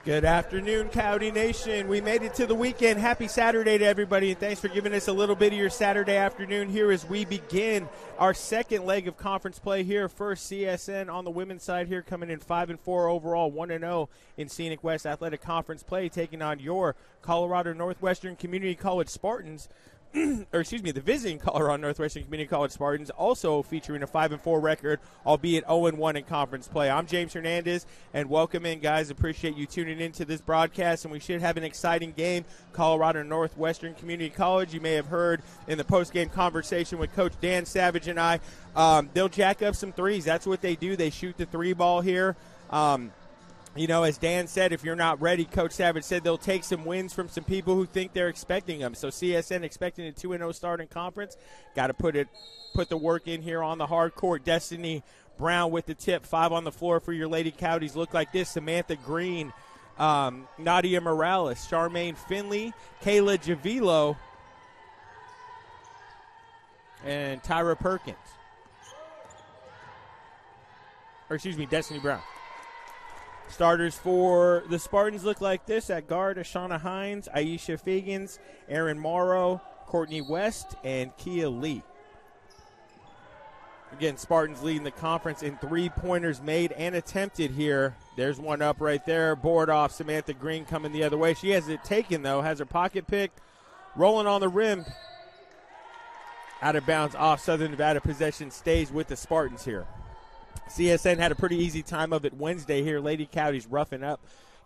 Good afternoon, Coyote Nation. We made it to the weekend. Happy Saturday to everybody, and thanks for giving us a little bit of your Saturday afternoon here as we begin our second leg of conference play here. First, CSN on the women's side here coming in 5-4 overall, 1-0 in Scenic West Athletic Conference play, taking on your Colorado Northwestern Community College Spartans. The visiting Colorado Northwestern Community College Spartans, also featuring a 5-4 record, albeit 0-1 in conference play. I'm James Hernandez, and welcome in, guys. Appreciate you tuning into this broadcast, and we should have an exciting game. Colorado Northwestern Community College, you may have heard in the post-game conversation with Coach Dan Savage and I, they'll jack up some threes. That's what they do. They shoot the three ball here. As Dan said, if you're not ready, Coach Savage said they'll take some wins from some people who think they're expecting them. So CSN expecting a 2-0 start in conference. Got to put the work in here on the hard court. Destiny Brown with the tip. 5 on the floor for your Lady Coyotes. Look like this. Samantha Green, Nadia Morales, Charmaine Finley, Kayla Javilo, and Tyra Perkins. Destiny Brown. Starters for the Spartans look like this. At guard, Ashana Hines, Aisha Fagans, Erin Morrow, Courtney West, and Kia Lee. Again, Spartans leading the conference in three-pointers made and attempted here. There's one up right there. Board off. Samantha Green coming the other way. She has it taken, though. Has her pocket picked. Rolling on the rim. Out of bounds off Southern Nevada. Possession stays with the Spartans here. CSN had a pretty easy time of it Wednesday here. Lady Coyotes roughing up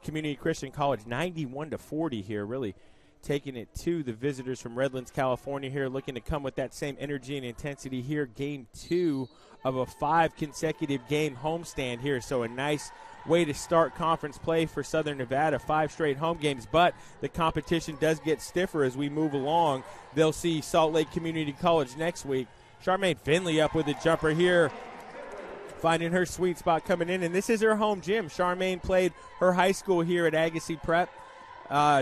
Community Christian College 91-40 here, really taking it to the visitors from Redlands, California here, looking to come with that same energy and intensity here. Game 2 of a 5 consecutive game homestand here, so a nice way to start conference play for Southern Nevada. 5 straight home games, but the competition does get stiffer as we move along. They'll see Salt Lake Community College next week. Charmaine Finley up with a jumper here, finding her sweet spot coming in, and this is her home gym. Charmaine played her high school here at Agassiz Prep,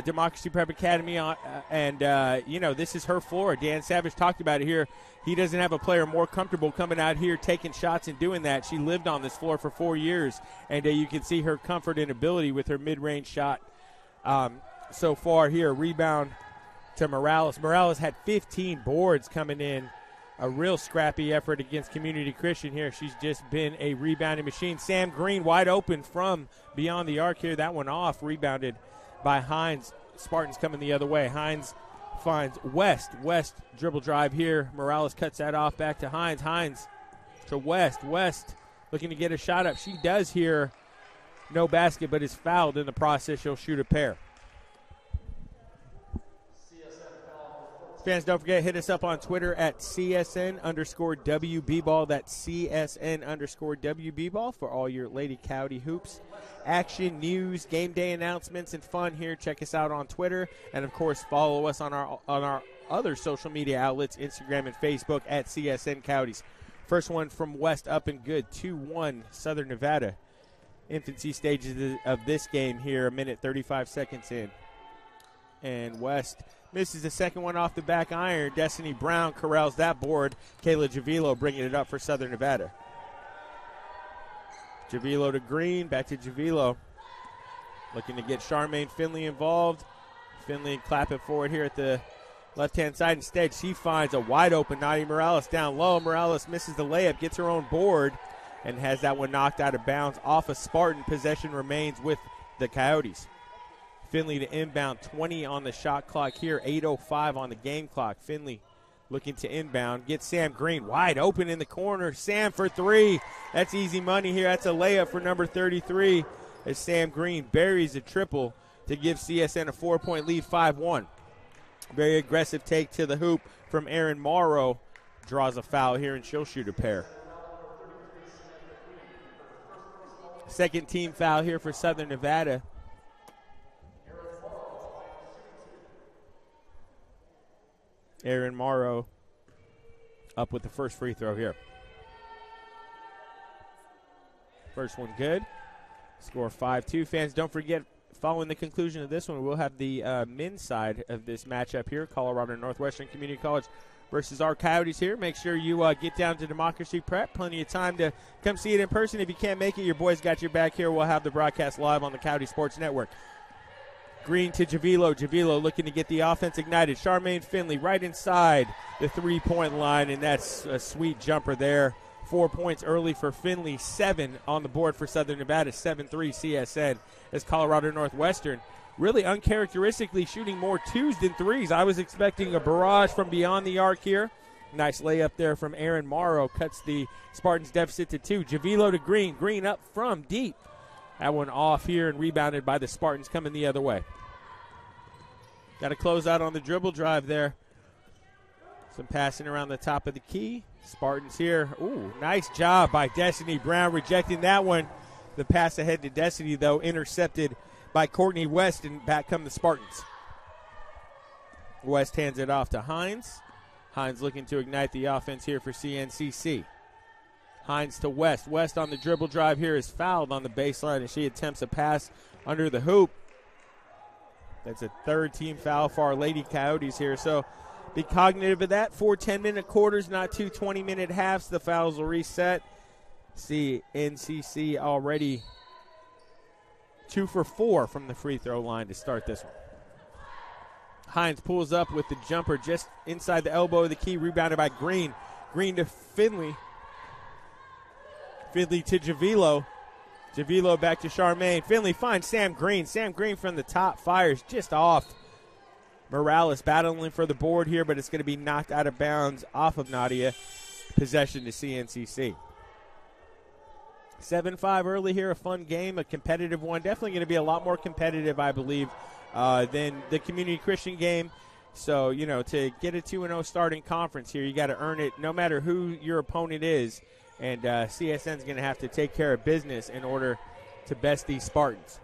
Democracy Prep Academy, this is her floor. Dan Savage talked about it here. He doesn't have a player more comfortable coming out here taking shots and doing that. She lived on this floor for 4 years, and you can see her comfort and ability with her mid-range shot so far here. Rebound to Morales. Morales had 15 boards coming in. A real scrappy effort against Community Christian here. She's just been a rebounding machine. Sam Green wide open from beyond the arc here. That one off, rebounded by Hines. Spartans coming the other way. Hines finds West. West dribble drive here. Morales cuts that off back to Hines. Hines to West. West looking to get a shot up. She does here. No basket, but is fouled in the process. She'll shoot a pair. Fans, don't forget, hit us up on Twitter at CSN_WBBall. That's CSN_WBBall for all your Lady Coyote hoops. Action, news, game day announcements, and fun here. Check us out on Twitter. And, of course, follow us on our other social media outlets, Instagram and Facebook, at CSN Coyotes. First one from West up and good, 2-1 Southern Nevada. Infancy stages of this game here, 1:35 seconds in. And West misses the second one off the back iron. Destiny Brown corrals that board. Kayla Javilo bringing it up for Southern Nevada. Javilo to Green, back to Javilo. Looking to get Charmaine Finley involved. Finley clapping forward here at the left-hand side. Instead, she finds a wide-open Nadia Morales down low. Morales misses the layup, gets her own board, and has that one knocked out of bounds off of Spartan. Possession remains with the Coyotes. Finley to inbound, 20 on the shot clock here, 8:05 on the game clock. Finley looking to inbound, gets Sam Green wide open in the corner. Sam for 3. That's easy money here. That's a layup for number 33 as Sam Green buries a triple to give CSN a 4-point lead, 5-1. Very aggressive take to the hoop from Erin Morrow. Draws a foul here, and she'll shoot a pair. Second team foul here for Southern Nevada. Erin Morrow up with the first free throw here. First one good. Score 5-2. Fans, don't forget, following the conclusion of this one, we'll have the men's side of this matchup here. Colorado Northwestern Community College versus our Coyotes here. Make sure you get down to Democracy Prep. Plenty of time to come see it in person. If you can't make it, your boys got your back here. We'll have the broadcast live on the Coyote Sports Network. Green to Javilo. Javilo looking to get the offense ignited. Charmaine Finley right inside the three-point line, and that's a sweet jumper there. 4 points early for Finley, 7 on the board for Southern Nevada, 7-3 CSN as Colorado Northwestern really uncharacteristically shooting more twos than threes. I was expecting a barrage from beyond the arc here. Nice layup there from Aaron Morrow. Cuts the Spartans' deficit to 2. Javilo to Green. Green up from deep. That one off here and rebounded by the Spartans coming the other way. Got to close out on the dribble drive there. Some passing around the top of the key. Spartans here. Ooh, nice job by Destiny Brown rejecting that one. The pass ahead to Destiny, though, intercepted by Courtney West, and back come the Spartans. West hands it off to Hines. Hines looking to ignite the offense here for CNCC. Hines to West. West on the dribble drive here is fouled on the baseline, and she attempts a pass under the hoop. That's a third team foul for our Lady Coyotes here. So be cognitive of that. 4 10-minute quarters, not 2 20-minute halves. The fouls will reset. CNCC already 2 for 4 from the free throw line to start this one. Hines pulls up with the jumper just inside the elbow of the key, rebounded by Green. Green to Finley. Finley to Javilo. Javilo back to Charmaine. Finley finds Sam Green. Sam Green from the top fires just off. Morales battling for the board here, but it's going to be knocked out of bounds off of Nadia. Possession to CNCC. 7-5 early here, a fun game, a competitive one. Definitely going to be a lot more competitive, I believe, than the Community Christian game. So, you know, to get a 2-0 start in conference here, you got to earn it no matter who your opponent is. And CSN's going to have to take care of business in order to best these Spartans.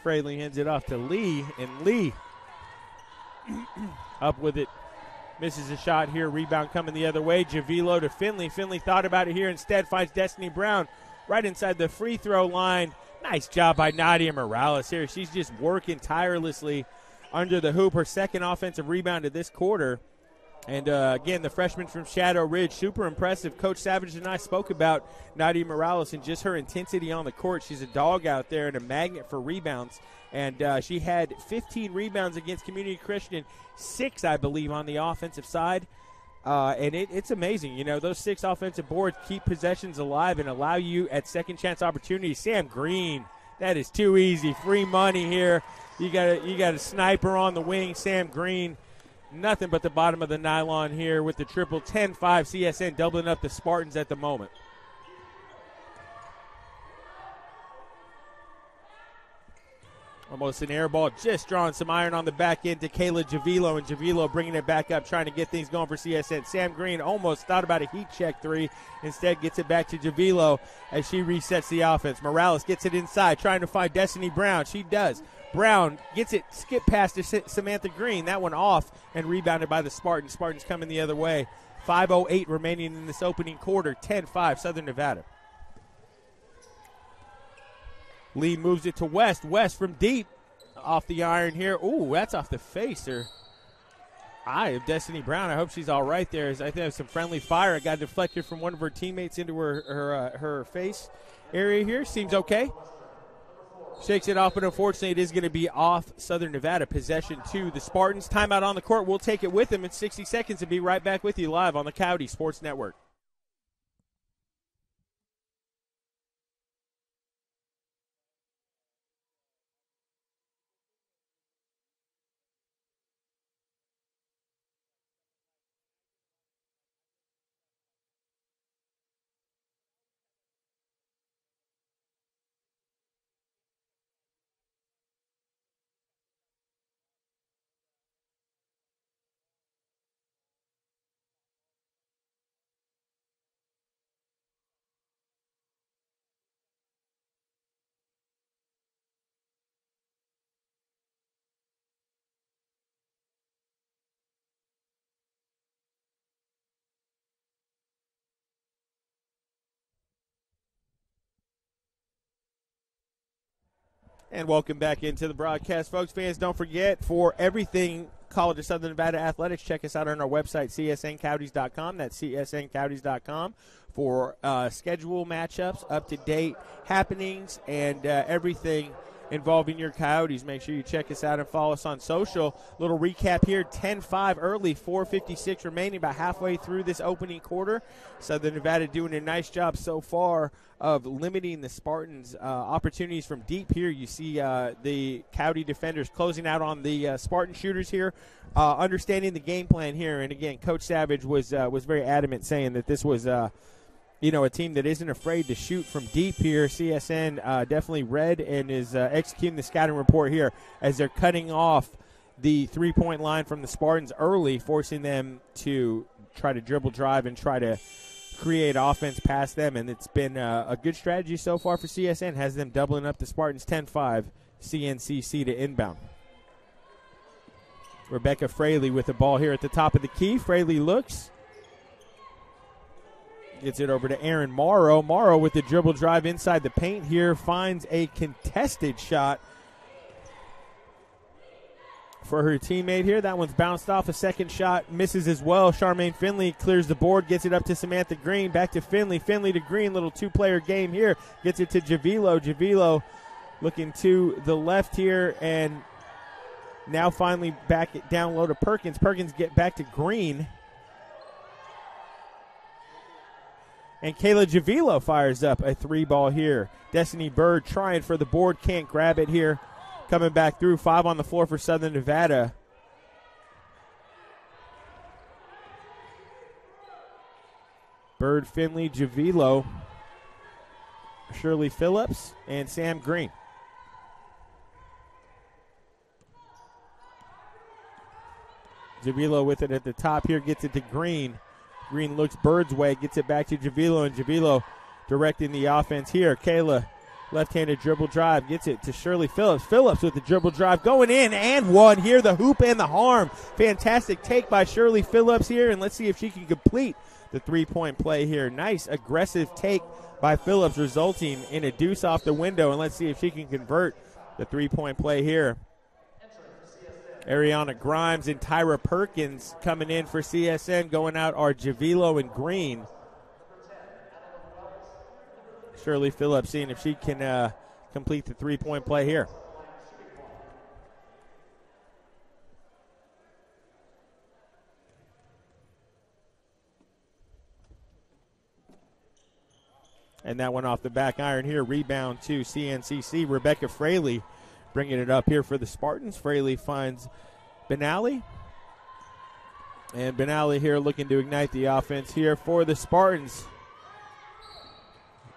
Fraley hands it off to Lee, and Lee up with it. Misses a shot here. Rebound coming the other way. Javilo to Finley. Finley thought about it here. Instead finds Destiny Brown right inside the free throw line. Nice job by Nadia Morales here. She's just working tirelessly under the hoop. Her second offensive rebound of this quarter. And, again, the freshman from Shadow Ridge, super impressive. Coach Savage and I spoke about Nadia Morales and just her intensity on the court. She's a dog out there and a magnet for rebounds. And she had 15 rebounds against Community Christian, 6, I believe, on the offensive side. And it's amazing. You know, those 6 offensive boards keep possessions alive and allow you at second chance opportunities. Sam Green, that is too easy. Free money here. You got a sniper on the wing, Sam Green. Nothing but the bottom of the nylon here with the triple. 10-5 CSN doubling up the Spartans at the moment. Almost an air ball, just drawing some iron on the back end to Kayla Javilo, and Javilo bringing it back up, trying to get things going for CSN. Sam Green almost thought about a heat check 3, instead gets it back to Javilo as she resets the offense. Morales gets it inside, trying to find Destiny Brown. She does. Brown gets it, skip past to Samantha Green. That one off and rebounded by the Spartans. Spartans coming the other way. 5:08 remaining in this opening quarter. 10-5 Southern Nevada. Lee moves it to West. West from deep off the iron here. Ooh, that's off the face or eye of Destiny Brown. I hope she's all right there. I think there's some friendly fire. It got deflected from one of her teammates into her face area here. Seems okay. Shakes it off, but unfortunately it is going to be off Southern Nevada. Possession to the Spartans. Timeout on the court. We'll take it with them in 60 seconds and be right back with you live on the Coyote Sports Network. And welcome back into the broadcast, folks. Fans, don't forget, for everything College of Southern Nevada athletics, check us out on our website, csncowdies.com. That's csncowdies.com for schedule matchups, up-to-date happenings, and everything involving your Coyotes. Make sure you check us out and follow us on social. Little recap here, 10-5 early, 4:56 remaining, about halfway through this opening quarter. Southern Nevada doing a nice job so far of limiting the Spartans' opportunities from deep here. You see the Coyote defenders closing out on the Spartan shooters here, understanding the game plan here. And, again, Coach Savage was very adamant saying that this was a team that isn't afraid to shoot from deep here. CSN definitely read and is executing the scouting report here as they're cutting off the three-point line from the Spartans early, forcing them to try to dribble drive and try to create offense past them. And it's been a good strategy so far for CSN, has them doubling up the Spartans 10-5, CNCC to inbound. Rebecca Fraley with the ball here at the top of the key. Fraley looks. Gets it over to Aaron Morrow. Morrow with the dribble drive inside the paint here, finds a contested shot for her teammate here. That one's bounced off. A second shot misses as well. Charmaine Finley clears the board, gets it up to Samantha Green. Back to Finley. Finley to Green. Little two-player game here. Gets it to Javilo. Javilo looking to the left here, and now finally back down low to Perkins. Perkins get back to Green. And Kayla Javilo fires up a three ball here. Destiny Bird trying for the board, can't grab it here. Coming back through, 5 on the floor for Southern Nevada. Bird, Finley, Javilo, Shirley Phillips, and Sam Green. Javilo with it at the top here, gets it to Green. Green looks Bird's way, gets it back to Javilo, and Javilo directing the offense here. Kayla, left-handed dribble drive, gets it to Shirley Phillips. Phillips with the dribble drive, going in and one here, the hoop and the harm. Fantastic take by Shirley Phillips here, and let's see if she can complete the three-point play here. Nice aggressive take by Phillips, resulting in a deuce off the window, and let's see if she can convert the three-point play here. Ariana Grimes and Tyra Perkins coming in for CSN. Going out are Javilo and Green. Shirley Phillips seeing if she can complete the three-point play here. And that one off the back iron here. Rebound to CNCC. Rebecca Fraley bringing it up here for the Spartans. Fraley finds Benally. And Benally here looking to ignite the offense here for the Spartans.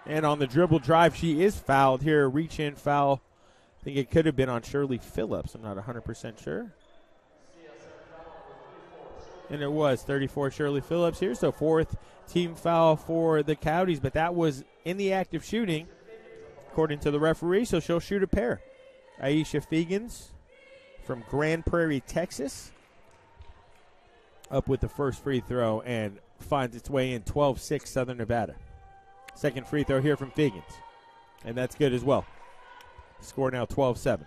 And on the dribble drive, she is fouled here. Reach-in foul. I think it could have been on Shirley Phillips. I'm not 100% sure. And it was 34 Shirley Phillips here. So fourth team foul for the Coyotes. But that was in the act of shooting, according to the referee. So she'll shoot a pair. Aisha Fegans from Grand Prairie, Texas, up with the first free throw and finds its way in. 12-6 Southern Nevada. Second free throw here from Fegans, and that's good as well. Score now 12-7.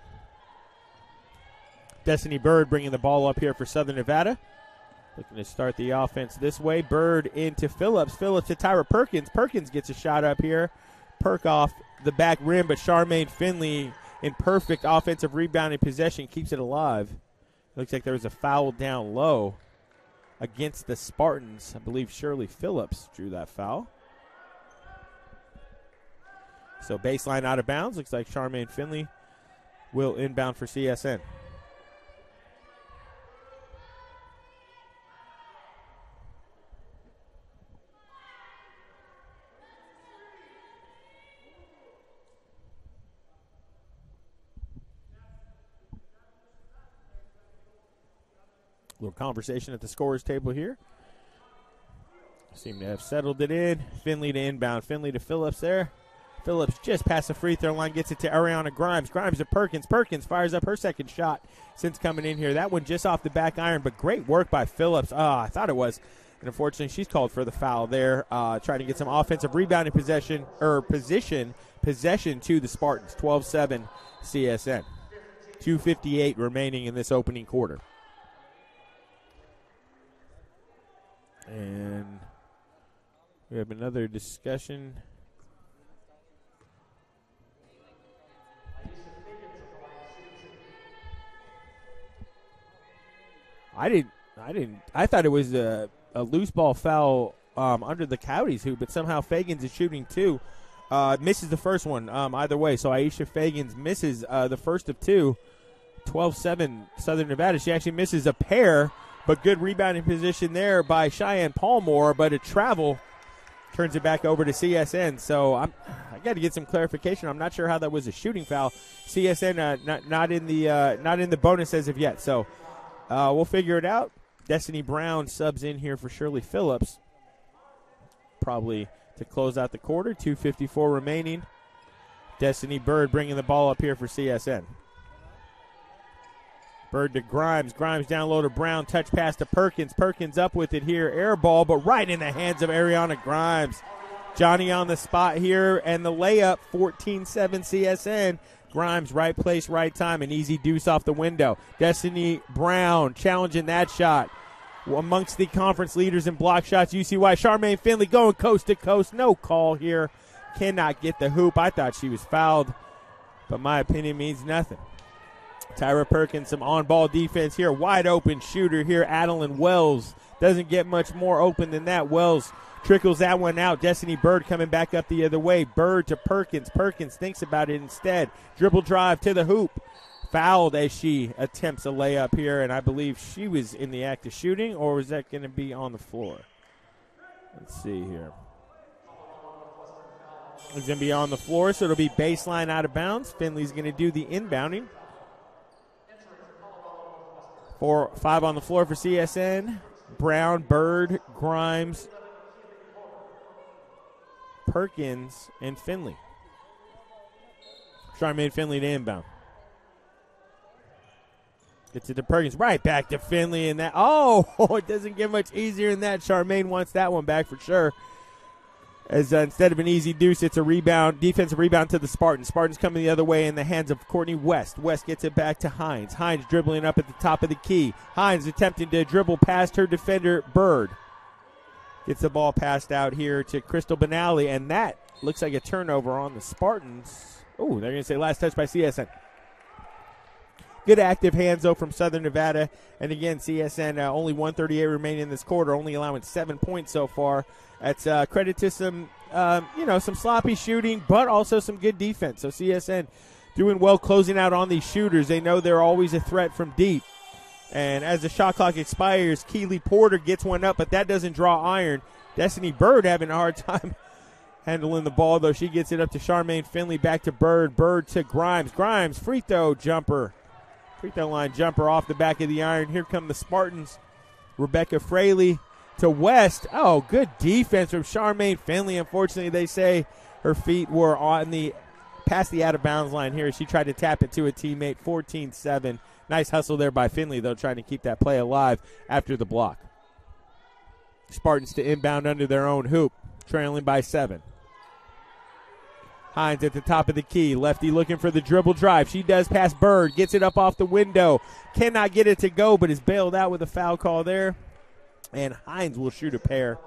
Destiny Bird bringing the ball up here for Southern Nevada. Looking to start the offense this way. Bird into Phillips. Phillips to Tyra Perkins. Perkins gets a shot up here. Perk off the back rim, but Charmaine Finley in perfect offensive rebounding possession keeps it alive. Looks like there was a foul down low against the Spartans. I believe Shirley Phillips drew that foul. So baseline out of bounds. Looks like Charmaine Finley will inbound for CSN. Little conversation at the scorer's table here. Seem to have settled it in. Finley to inbound. Finley to Phillips there. Phillips just past the free throw line, gets it to Ariana Grimes. Grimes to Perkins. Perkins fires up her second shot since coming in here. That one just off the back iron, but great work by Phillips. I thought it was And unfortunately, she's called for the foul there, trying to get some offensive rebounding possession to the Spartans. 12-7 CSN. 2:58 remaining in this opening quarter. And we have another discussion. I thought it was a loose ball foul under the Coyotes hoop, but somehow Fagans is shooting two. Misses the first one either way. So Aisha Fagans misses the first of two. 12-7 Southern Nevada. She actually misses a pair, but good rebounding position there by Cheyenne Palmore, but a travel turns it back over to CSN. So I got to get some clarification. I'm not sure how that was a shooting foul. CSN not in the bonus as of yet. So we'll figure it out. Destiny Brown subs in here for Shirley Phillips, probably to close out the quarter. 2:54 remaining. Destiny Bird bringing the ball up here for CSN. Bird to Grimes. Grimes down low to Brown. Touch pass to Perkins. Perkins up with it here. Air ball, but right in the hands of Ariana Grimes. Johnny on the spot here, and the layup, 14-7 CSN. Grimes, right place, right time. An easy deuce off the window. Destiny Brown challenging that shot. Amongst the conference leaders in block shots, UCY. Charmaine Finley going coast to coast. No call here. Cannot get the hoop. I thought she was fouled, but my opinion means nothing. Tyra Perkins, some on-ball defense here. Wide open shooter here. Adeline Wells doesn't get much more open than that. Wells trickles that one out. Destiny Bird coming back up the other way. Bird to Perkins. Perkins thinks about it instead. Dribble drive to the hoop. Fouled as she attempts a layup here, and I believe she was in the act of shooting, or was that going to be on the floor? Let's see here. It's going to be on the floor, so it'll be baseline out of bounds. Finley's going to do the inbounding. 4-5 on the floor for CSN. Brown, Bird, Grimes, Perkins, and Finley. Charmaine Finley to inbound. Gets it to Perkins. Right back to Finley. And that, it doesn't get much easier than that. Charmaine wants that one back for sure. As instead of an easy deuce, it's a rebound, defensive rebound to the Spartans. Spartans coming the other way in the hands of Courtney West. West gets it back to Hines. Hines dribbling up at the top of the key. Hines attempting to dribble past her defender, Bird. Gets the ball passed out here to Crystal Benally, and that looks like a turnover on the Spartans. Oh, they're going to say last touch by CSN. Good active hands, though, from Southern Nevada. And, again, CSN only 138 remaining in this quarter, only allowing 7 points so far. That's credit to some sloppy shooting, but also some good defense. So CSN doing well closing out on these shooters. They know they're always a threat from deep. And as the shot clock expires, Keely Porter gets one up, but that doesn't draw iron. Destiny Bird having a hard time handling the ball, though. She gets it up to Charmaine Finley, back to Bird. Bird to Grimes. Grimes, free throw jumper. Free throw line jumper off the back of the iron. Here come the Spartans. Rebecca Fraley to West. Oh, good defense from Charmaine Finley. Unfortunately, they say her feet were past the out-of-bounds line here. She tried to tap it to a teammate. 14-7. Nice hustle there by Finley, though, trying to keep that play alive after the block. Spartans to inbound under their own hoop, trailing by 7. Hines at the top of the key. Lefty looking for the dribble drive. She does pass Bird. Gets it up off the window. Cannot get it to go, but is bailed out with a foul call there. And Hines will shoot a pair.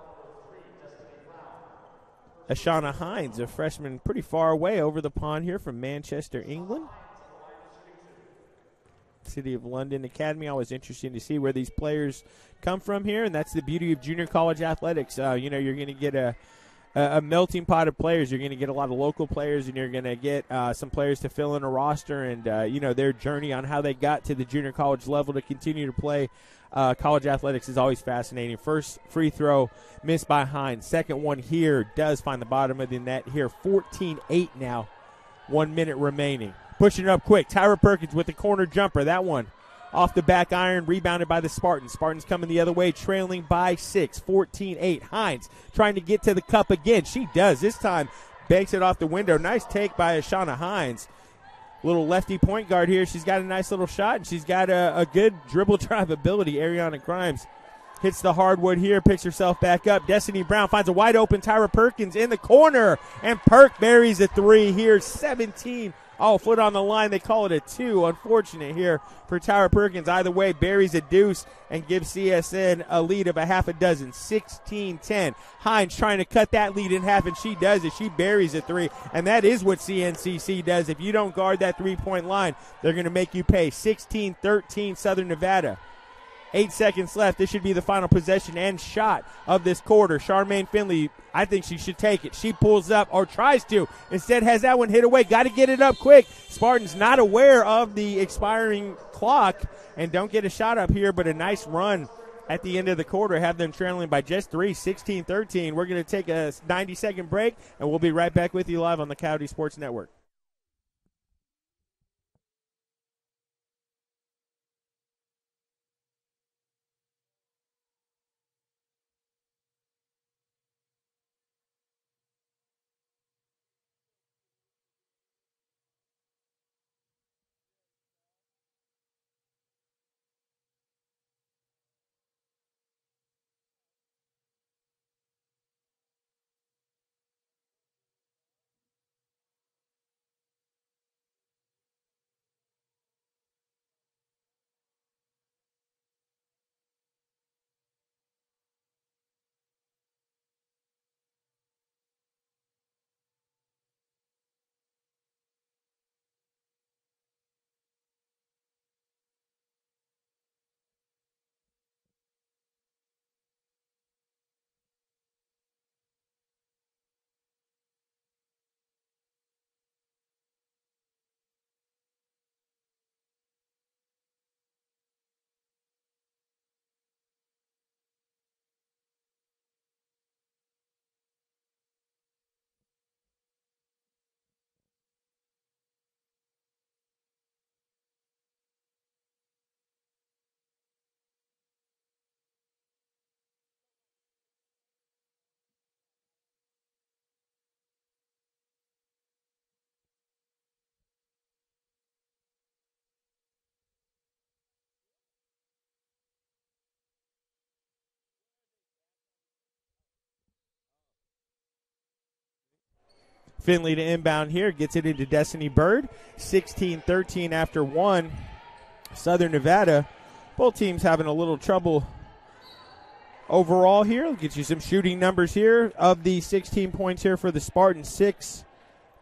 Ashana Hines, a freshman pretty far away over the pond here from Manchester, England. City of London Academy. Always interesting to see where these players come from here, and that's the beauty of junior college athletics. You're going to get a melting pot of players. You're going to get a lot of local players, and you're going to get some players to fill in a roster, and their journey on how they got to the junior college level to continue to play college athletics is always fascinating. First free throw missed by Hines. Second one here does find the bottom of the net here. 14-8 now. 1 minute remaining. Pushing it up quick. Tyra Perkins with the corner jumper. That one off the back iron, rebounded by the Spartans. Spartans coming the other way, trailing by 6, 14-8. Hines trying to get to the cup again. She does. This time banks it off the window. Nice take by Ashana Hines. Little lefty point guard here. She's got a nice little shot, and she's got a good dribble drive ability. Ariana Grimes hits the hardwood here, picks herself back up. Destiny Brown finds a wide open Tyra Perkins in the corner, and Perk buries a three here, 17. Oh, foot on the line. They call it a 2. Unfortunate here for Tyra Perkins. Either way, buries a deuce and gives CSN a lead of a half a dozen, 16-10. Hines trying to cut that lead in half, and she does it. She buries a 3, and that is what CNCC does. If you don't guard that three-point line, they're going to make you pay. 16-13 Southern Nevada. 8 seconds left. This should be the final possession and shot of this quarter. Charmaine Finley, I think she should take it. She pulls up, or tries to. Instead has that one hit away. Got to get it up quick. Spartans not aware of the expiring clock and don't get a shot up here, but a nice run at the end of the quarter. Have them trailing by just 3, 16-13. We're going to take a 90-second break, and we'll be right back with you live on the Coyote Sports Network. Finley to inbound here, gets it into Destiny Bird. 16-13 after 1. Southern Nevada. Both teams having a little trouble overall here. I'll get you some shooting numbers here. Of the 16 points here for the Spartans, 6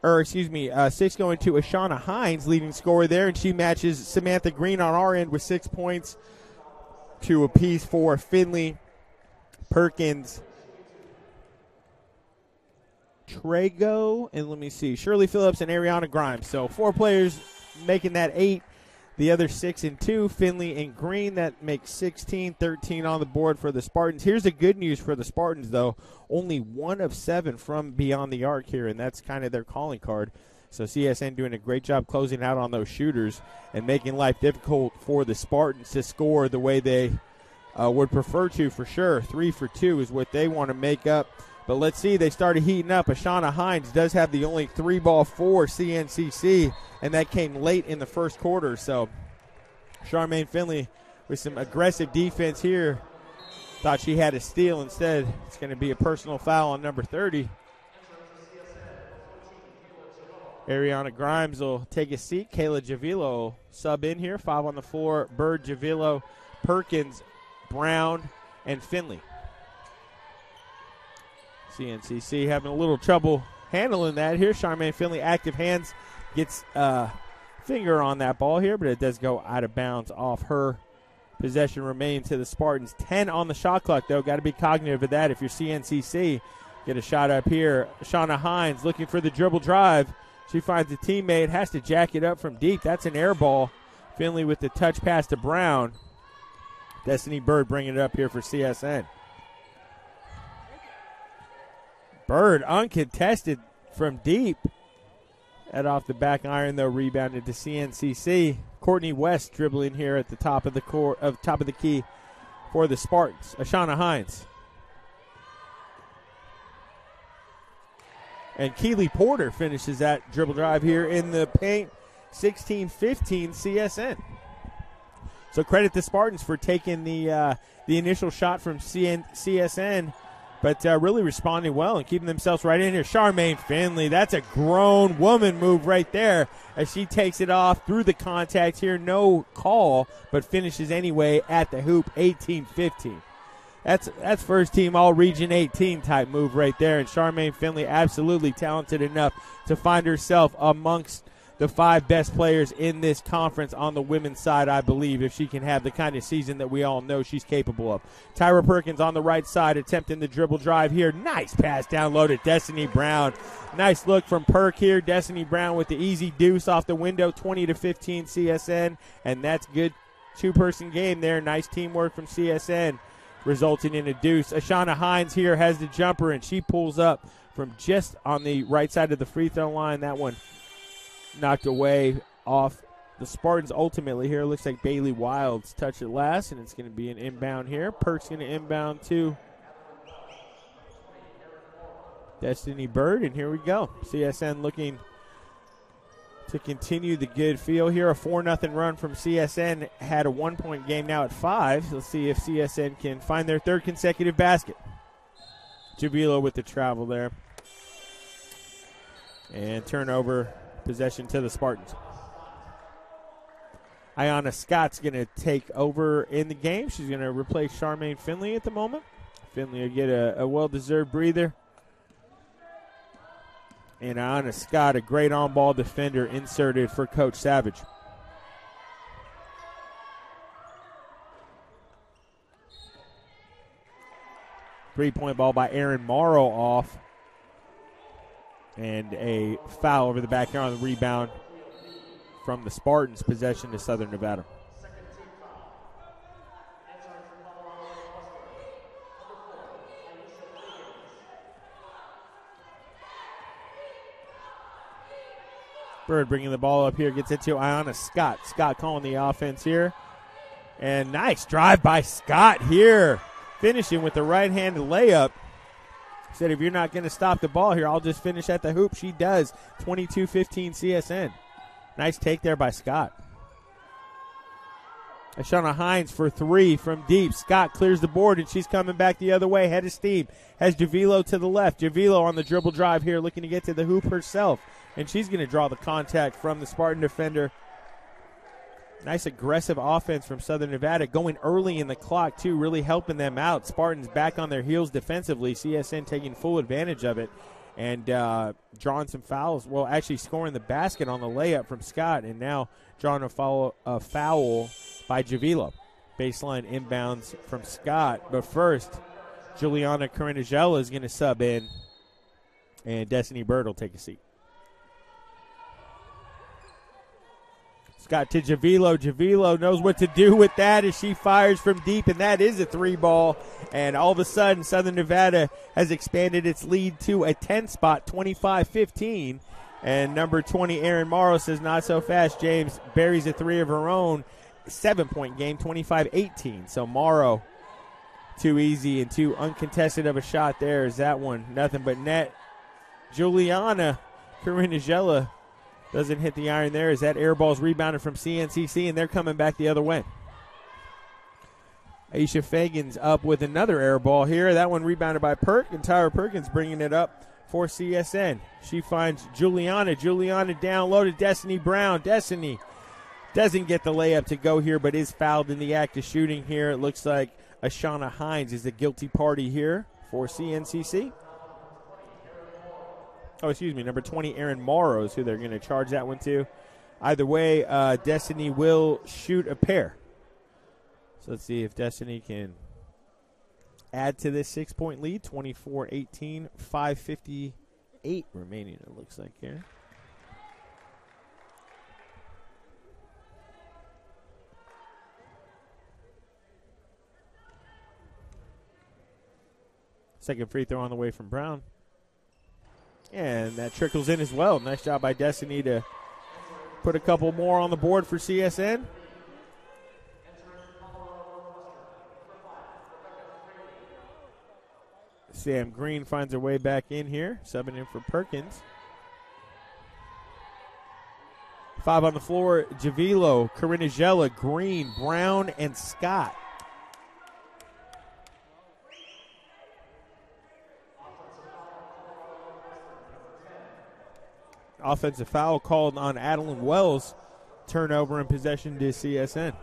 going to Ashana Hines, leading scorer there, and she matches Samantha Green on our end with 6 points. 2 apiece for Finley, Perkins, Trago, and let me see, Shirley Phillips and Ariana Grimes. So 4 players making that 8. The other 6 and 2, Finley and Green. That makes 16-13 on the board for the Spartans. Here's the good news for the Spartans, though. Only 1 of 7 from beyond the arc here, and that's kind of their calling card. So CSN doing a great job closing out on those shooters and making life difficult for the Spartans to score the way they would prefer to, for sure. 3 for 2 is what they want to make up. But let's see, they started heating up. Ashana Hines does have the only 3 ball for CNCC, and that came late in the first quarter. So Charmaine Finley with some aggressive defense here. Thought she had a steal. Instead, it's going to be a personal foul on number 30. Ariana Grimes will take a seat. Kayla Javilo will sub in here. 5 on the floor. Bird, Javilo, Perkins, Brown, and Finley. CNCC having a little trouble handling that here. Charmaine Finley, active hands, gets a finger on that ball here, but it does go out of bounds off her. Possession remains to the Spartans. 10 on the shot clock, though. Got to be cognitive of that if you're CNCC. Get a shot up here. Shauna Hines looking for the dribble drive. She finds a teammate, has to jack it up from deep. That's an air ball. Finley with the touch pass to Brown. Destiny Bird bringing it up here for CSN. Bird uncontested from deep. That off the back iron, though, rebounded to CNCC. Courtney West dribbling here at the top of the key for the Spartans. Ashana Hines. And Keely Porter finishes that dribble drive here in the paint. 16-15 CSN. So credit the Spartans for taking the initial shot from CSN, but really responding well and keeping themselves right in here. Charmaine Finley, that's a grown woman move right there as she takes it off through the contact here. No call, but finishes anyway at the hoop, 18-15. That's first team all Region 18 type move right there. And Charmaine Finley absolutely talented enough to find herself amongst the 5 best players in this conference on the women's side, I believe, if she can have the kind of season that we all know she's capable of. Tyra Perkins on the right side attempting the dribble drive here. Nice pass down low to Destiny Brown. Nice look from Perk here. Destiny Brown with the easy deuce off the window, 20-15 CSN, and that's good two-person game there. Nice teamwork from CSN, resulting in a deuce. Ashana Hines here has the jumper, and she pulls up from just on the right side of the free throw line. That one knocked away off the Spartans ultimately here. Looks like Bailey Wilds touched it last, and it's going to be an inbound here. Perk's going to inbound to Destiny Bird, and here we go. CSN looking to continue the good feel here. A 4-0 run from CSN. Had a 1-point game, now at 5. Let's see if CSN can find their 3rd consecutive basket. Javilo with the travel there. And turnover, possession to the Spartans. Ayanna Scott's going to take over in the game. She's going to replace Charmaine Finley at the moment. Finley will get a well-deserved breather. And Ayanna Scott, a great on-ball defender, inserted for Coach Savage. Three-point ball by Erin Morrow off. And a foul over the back here on the rebound from the Spartans. Possession to Southern Nevada. Bird bringing the ball up here, gets it to Ayanna Scott. Scott calling the offense here. And nice drive by Scott here. Finishing with the right-handed layup. Said, if you're not going to stop the ball here, I'll just finish at the hoop. She does. 22-15 CSN. Nice take there by Scott. Ashana Hines for 3 from deep. Scott clears the board, and she's coming back the other way. Head of steam. Has Javilo to the left. Javilo on the dribble drive here, looking to get to the hoop herself. And she's going to draw the contact from the Spartan defender. Nice aggressive offense from Southern Nevada, going early in the clock, too, really helping them out. Spartans back on their heels defensively. CSN taking full advantage of it and drawing some fouls. Well, actually scoring the basket on the layup from Scott, and now drawing a foul by Javilo. Baseline inbounds from Scott. But first, Juliana Carinagella is going to sub in, and Destiny Bird will take a seat. Scott to Javilo. Javilo knows what to do with that as she fires from deep, and that is a 3-ball. And all of a sudden, Southern Nevada has expanded its lead to a 10 spot, 25-15. And number 20, Erin Morrow, says not so fast. James buries a 3 of her own. 7-point game, 25-18. So Morrow, too easy and too uncontested of a shot there. Is that one nothing but net. Juliana Carinagella doesn't hit the iron there as that air ball's rebounded from CNCC, and they're coming back the other way. Aisha Fagan's up with another air ball here. That one rebounded by Perk, and Tyra Perkins bringing it up for CSN. She finds Juliana. Juliana down low to Destiny Brown. Destiny doesn't get the layup to go here, but is fouled in the act of shooting here. It looks like Ashana Hines is the guilty party here for CNCC. Oh, excuse me, number 20, Erin Morrow is who they're going to charge that one to. Either way, Destiny will shoot a pair. So let's see if Destiny can add to this 6-point lead. 24-18, 5:58 remaining, it looks like here. Second free throw on the way from Brown. And that trickles in as well. Nice job by Destiny to put a couple more on the board for CSN. Sam Green finds her way back in here, subbing in for Perkins. 5 on the floor, Javilo, Carinagella, Green, Brown, and Scott. Offensive foul called on Adeline Wells. Turnover and possession to CSN.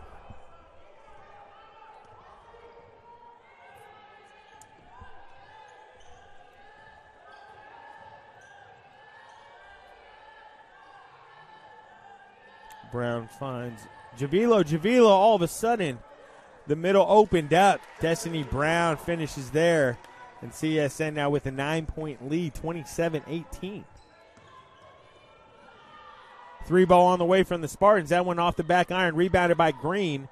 Brown finds Javilo. Javilo, all of a sudden, the middle opened up. Destiny Brown finishes there. And CSN now with a 9-point lead, 27-18. 3 ball on the way from the Spartans. That one off the back iron, rebounded by Green.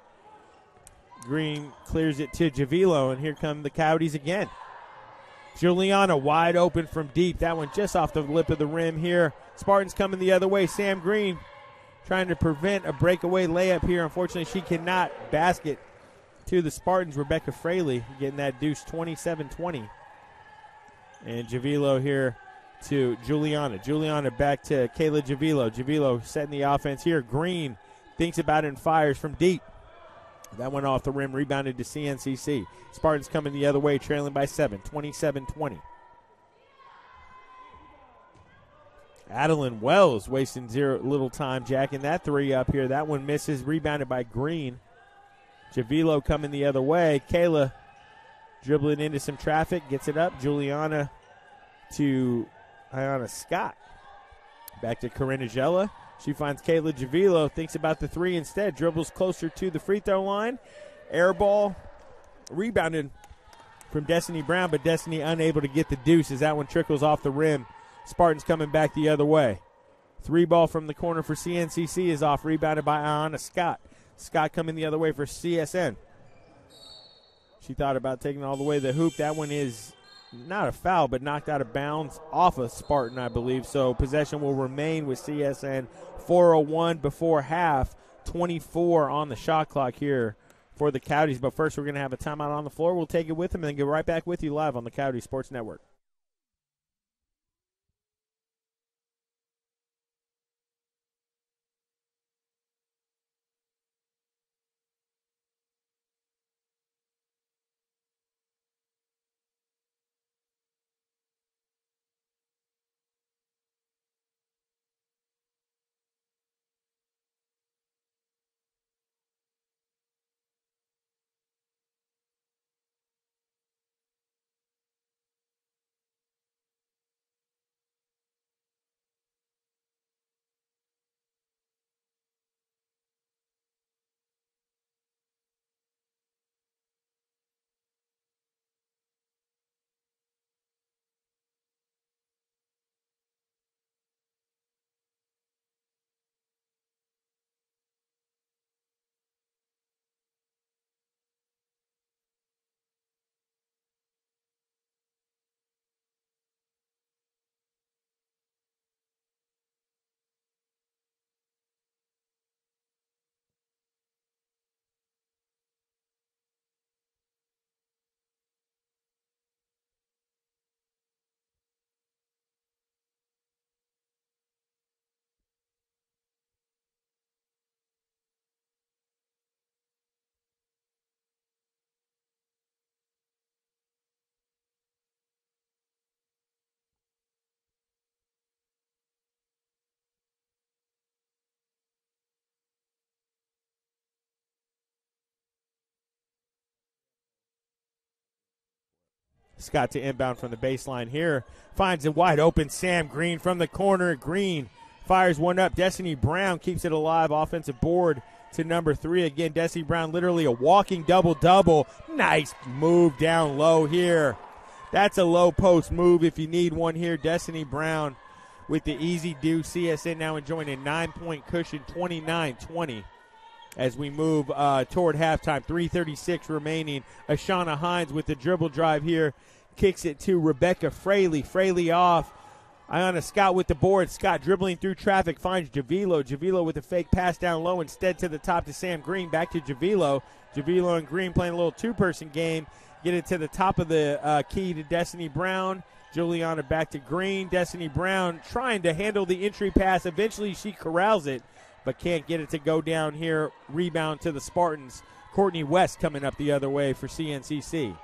Green clears it to Javilo, and here come the Coyotes again. Juliana wide open from deep. That one just off the lip of the rim here. Spartans coming the other way. Sam Green trying to prevent a breakaway layup here. Unfortunately, she cannot basket to the Spartans. Rebecca Fraley getting that deuce, 27-20. And Javilo here to Juliana. Juliana back to Kayla Javilo. Javilo setting the offense here. Green thinks about it and fires from deep. That went off the rim, rebounded to CNCC. Spartans coming the other way, trailing by 7, 27-20. Adeline Wells wasting little time jacking that 3 up here. That one misses, rebounded by Green. Javilo coming the other way. Kayla dribbling into some traffic, gets it up. Juliana to Ayana Scott. Back to Carinagella. She finds Kayla Javilo, thinks about the 3 instead, dribbles closer to the free throw line. Air ball, rebounded from Destiny Brown, but Destiny unable to get the deuce as that one trickles off the rim. Spartans coming back the other way. 3 ball from the corner for CNCC is off, rebounded by Ayana Scott. Scott coming the other way for CSN. She thought about taking it all the way to the hoop. That one is not a foul, but knocked out of bounds off of Spartan, I believe. So possession will remain with CSN. 4:01 before half, 24 on the shot clock here for the Coyotes. But first, we're going to have a timeout on the floor. We'll take it with them and then get right back with you live on the Coyote Sports Network. Scott to inbound from the baseline here. Finds a wide open Sam Green from the corner. Green fires one up. Destiny Brown keeps it alive. Offensive board to number 3. Again, Destiny Brown literally a walking double-double. Nice move down low here. That's a low post move if you need one here. Destiny Brown with the easy deuce. CSN now enjoying a 9-point cushion, 29-20. As we move toward halftime, 3:36 remaining. Ashana Hines with the dribble drive here. Kicks it to Rebecca Fraley. Fraley off. Ayana Scott with the board. Scott dribbling through traffic. Finds Javilo. Javilo with a fake pass down low. Instead to the top to Sam Green. Back to Javilo. Javilo and Green playing a little two-person game. Get it to the top of the key to Destiny Brown. Juliana back to Green. Destiny Brown trying to handle the entry pass. Eventually she corrals it. but can't get it to go down here. Rebound to the Spartans. Courtney West coming up the other way for CNCC.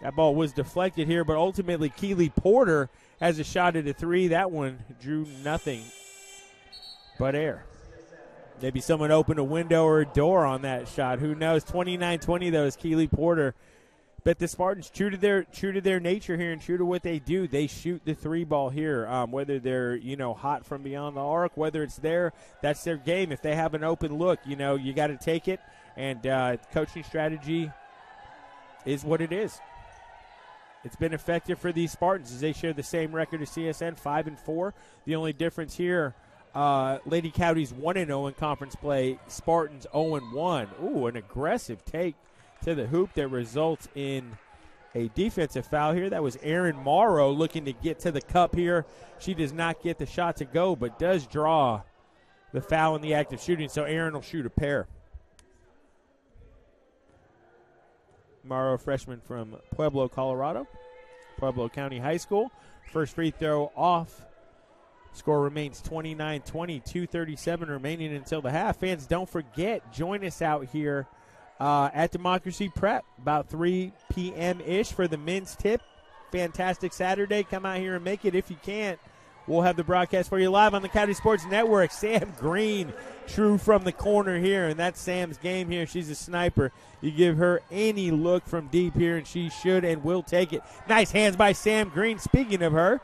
That ball was deflected here, but ultimately Keely Porter has a shot at a three. That one drew nothing but air. Maybe someone opened a window or a door on that shot. Who knows? 29-20 though is Keely Porter. But the Spartans true to their nature here and true to what they do. They shoot the three ball here. Whether they're hot from beyond the arc, whether it's there, that's their game. If they have an open look, you got to take it. And coaching strategy is what it is. It's been effective for these Spartans as they share the same record as CSN, 5-4. The only difference here, Lady Coyotes 1-0 in conference play, Spartans 0-1. Ooh, an aggressive take to the hoop that results in a defensive foul here. That was Erin Morrow looking to get to the cup here. She does not get the shot to go, but does draw the foul in the act of shooting, so Erin will shoot a pair. Morrow, freshman from Pueblo, Colorado. Pueblo County High School. First free throw off. Score remains 29-20, 2:37 remaining until the half. Fans, don't forget, join us out here at Democracy Prep about 3 p.m.-ish for the men's tip. Fantastic Saturday. Come out here and make it if you can't. We'll have the broadcast for you live on the Coyote Sports Network. Sam Green, true from the corner here, and that's Sam's game here. She's a sniper. You give her any look from deep here, and she should and will take it. Nice hands by Sam Green. Speaking of her,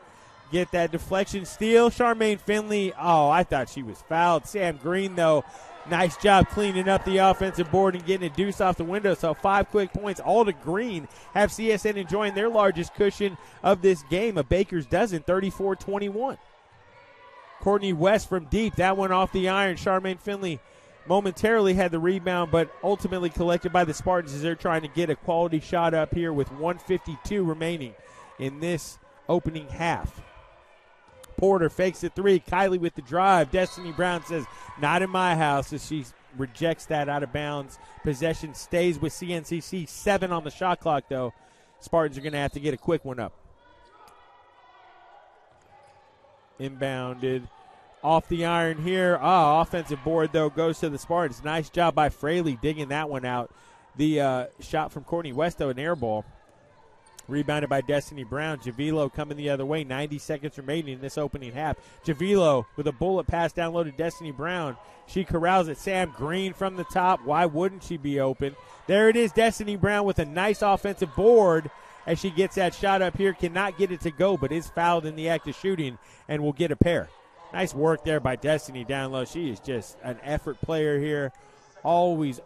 get that deflection steal. Charmaine Finley, I thought she was fouled. Sam Green, though, nice job cleaning up the offensive board and getting a deuce off the window. So 5 quick points, all to Green. Have CSN enjoying their largest cushion of this game, a baker's dozen, 34-21. Courtney West from deep, that one off the iron. Charmaine Finley momentarily had the rebound, but ultimately collected by the Spartans as they're trying to get a quality shot up here with 1:52 remaining in this opening half. Porter fakes the three. Kylie with the drive. Destiny Brown says, not in my house, as she rejects that out of bounds. Possession stays with CNCC. 7 on the shot clock, though. Spartans are going to have to get a quick one up. Inbounded. Off the iron here. Offensive board, though, goes to the Spartans. Nice job by Fraley digging that one out. The shot from Courtney West, though, an air ball. Rebounded by Destiny Brown. Javilo coming the other way. 90 seconds remaining in this opening half. Javilo with a bullet pass down low to Destiny Brown. She corrals it. Sam Green from the top. Why wouldn't she be open? There it is. Destiny Brown with a nice offensive board as she gets that shot up here. Cannot get it to go, but is fouled in the act of shooting and will get a pair. Nice work there by Destiny down low. She is just an effort player here. Always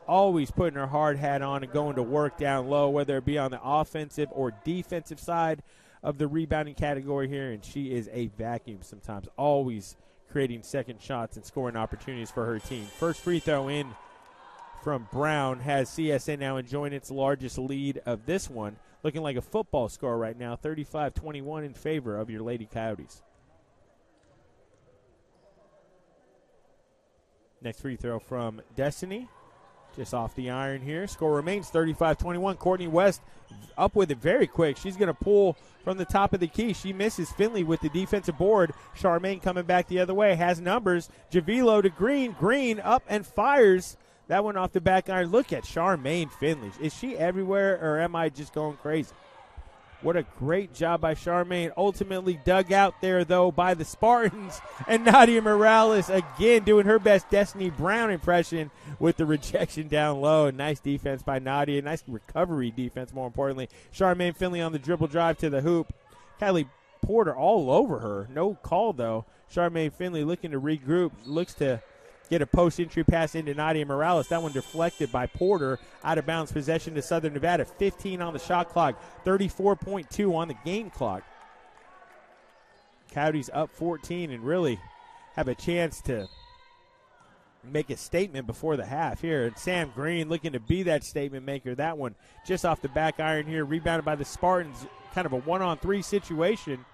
putting her hard hat on and going to work down low, whether it be on the offensive or defensive side of the rebounding category here. And she is a vacuum sometimes, always creating second shots and scoring opportunities for her team. First free throw in from Brown has CSN now enjoying its largest lead of this one. Looking like a football score right now, 35-21 in favor of your Lady Coyotes. Next free throw from Destiny. Just off the iron here. Score remains 35-21. Courtney West up with it very quick. She's going to pull from the top of the key. She misses Finley with the defensive board. Charmaine coming back the other way. Has numbers. Javilo to Green. Green up and fires. That one off the back iron. Look at Charmaine Finley. Is she everywhere or am I just going crazy? What a great job by Charmaine. Ultimately dug out there, though, by the Spartans. And Nadia Morales, again, doing her best Destiny Brown impression with the rejection down low. Nice defense by Nadia. Nice recovery defense, more importantly. Charmaine Finley on the dribble drive to the hoop. Kylie Porter all over her. No call, though. Charmaine Finley looking to regroup. Looks to get a post-entry pass into Nadia Morales. That one deflected by Porter. Out of bounds possession to Southern Nevada. 15 on the shot clock. 34.2 on the game clock. Coyotes up 14 and really have a chance to make a statement before the half here. And Sam Green looking to be that statement maker. That one just off the back iron here. Rebounded by the Spartans. Kind of a 1-on-3 situation.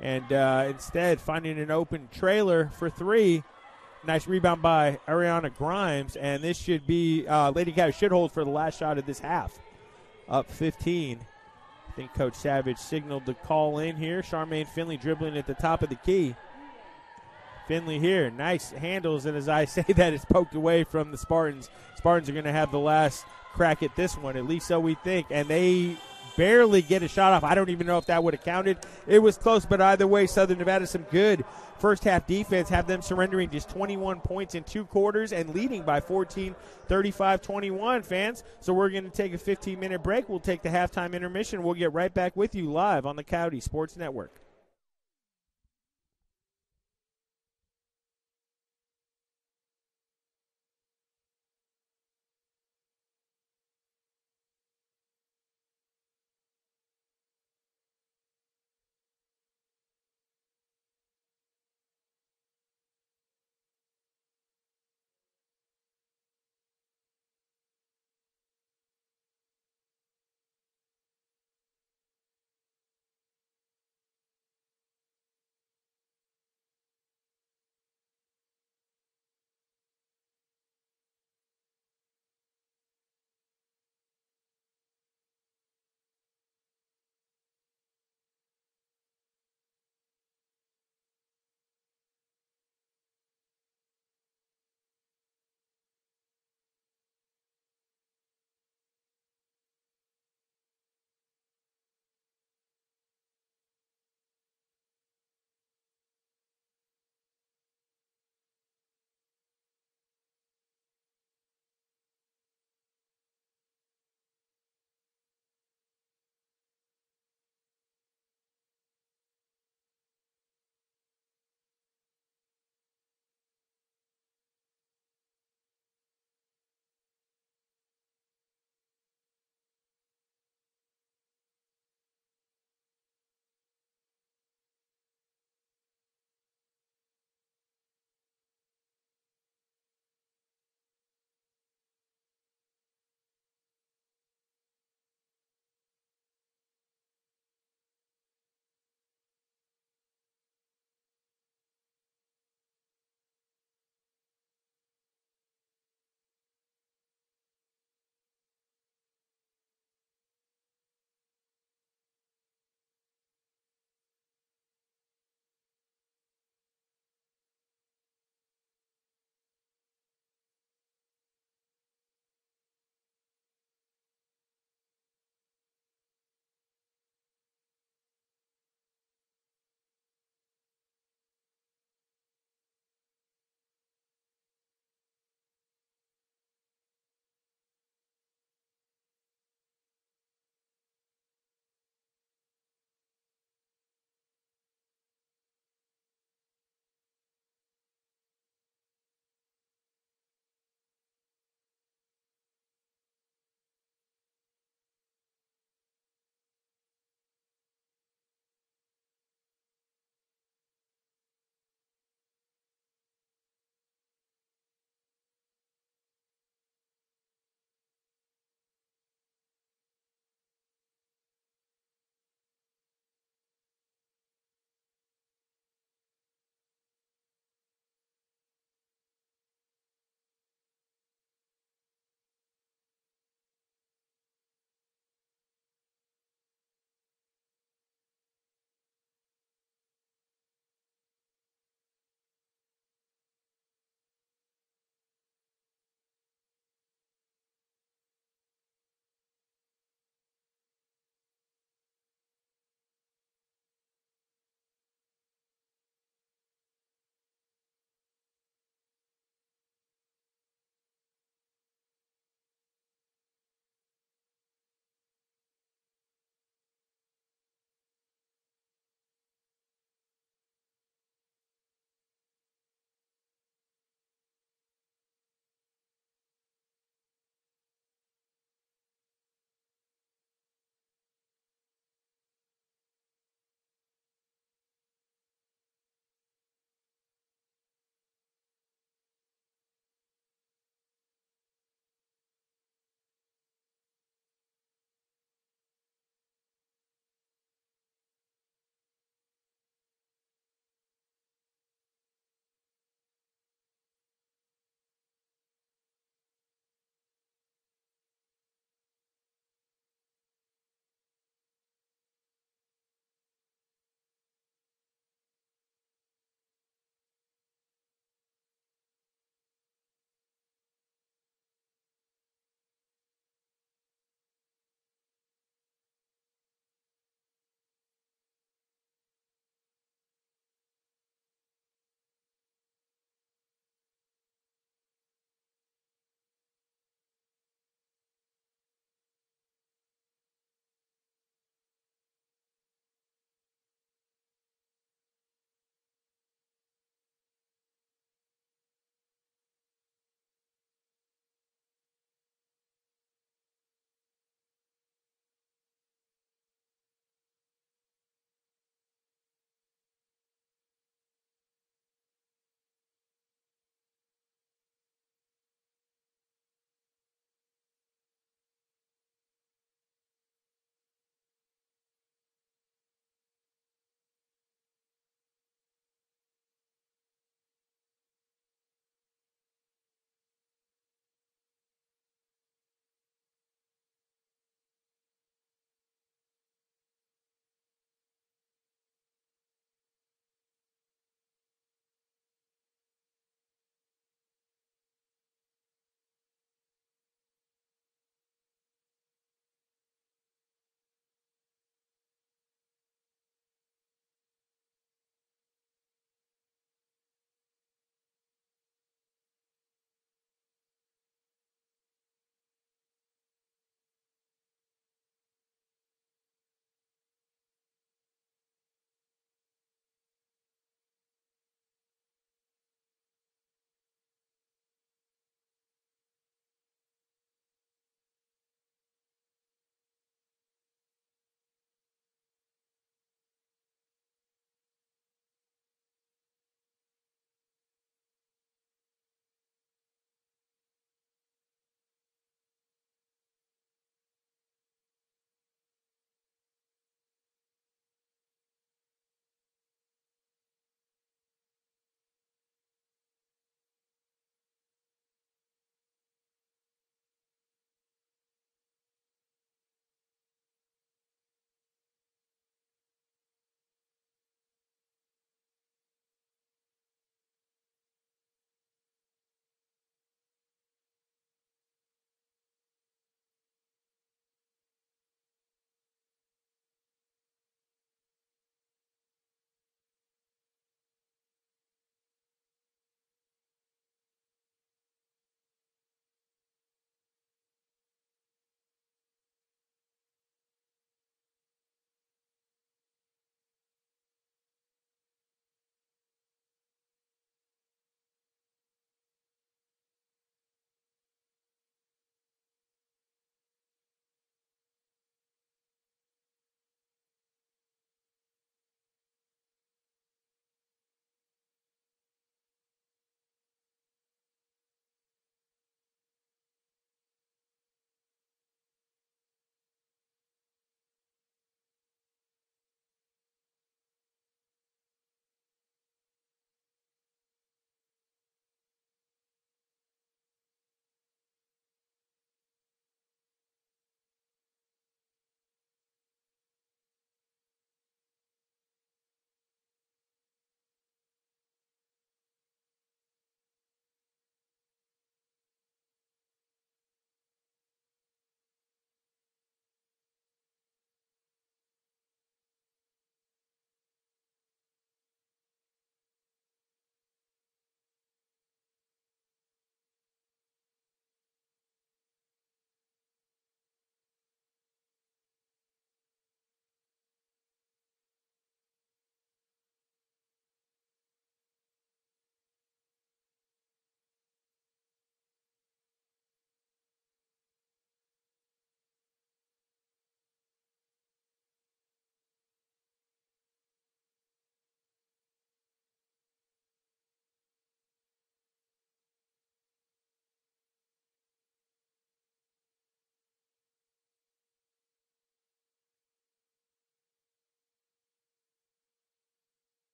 And instead finding an open trailer for three. Nice rebound by Ariana Grimes, and this should be Lady Coyotes should hold for the last shot of this half. Up 15. I think Coach Savage signaled the call in here. Charmaine Finley dribbling at the top of the key. Finley here, nice handles, and as I say that, it's poked away from the Spartans. Spartans are going to have the last crack at this one, at least so we think, and they barely get a shot off. I don't even know if that would have counted. It was close, but either way, Southern Nevada, some good first half defense, have them surrendering just 21 points in 2 quarters and leading by 14, 35-21, fans. So we're going to take a 15-minute break. We'll take the halftime intermission. We'll get right back with you live on the Coyote Sports Network.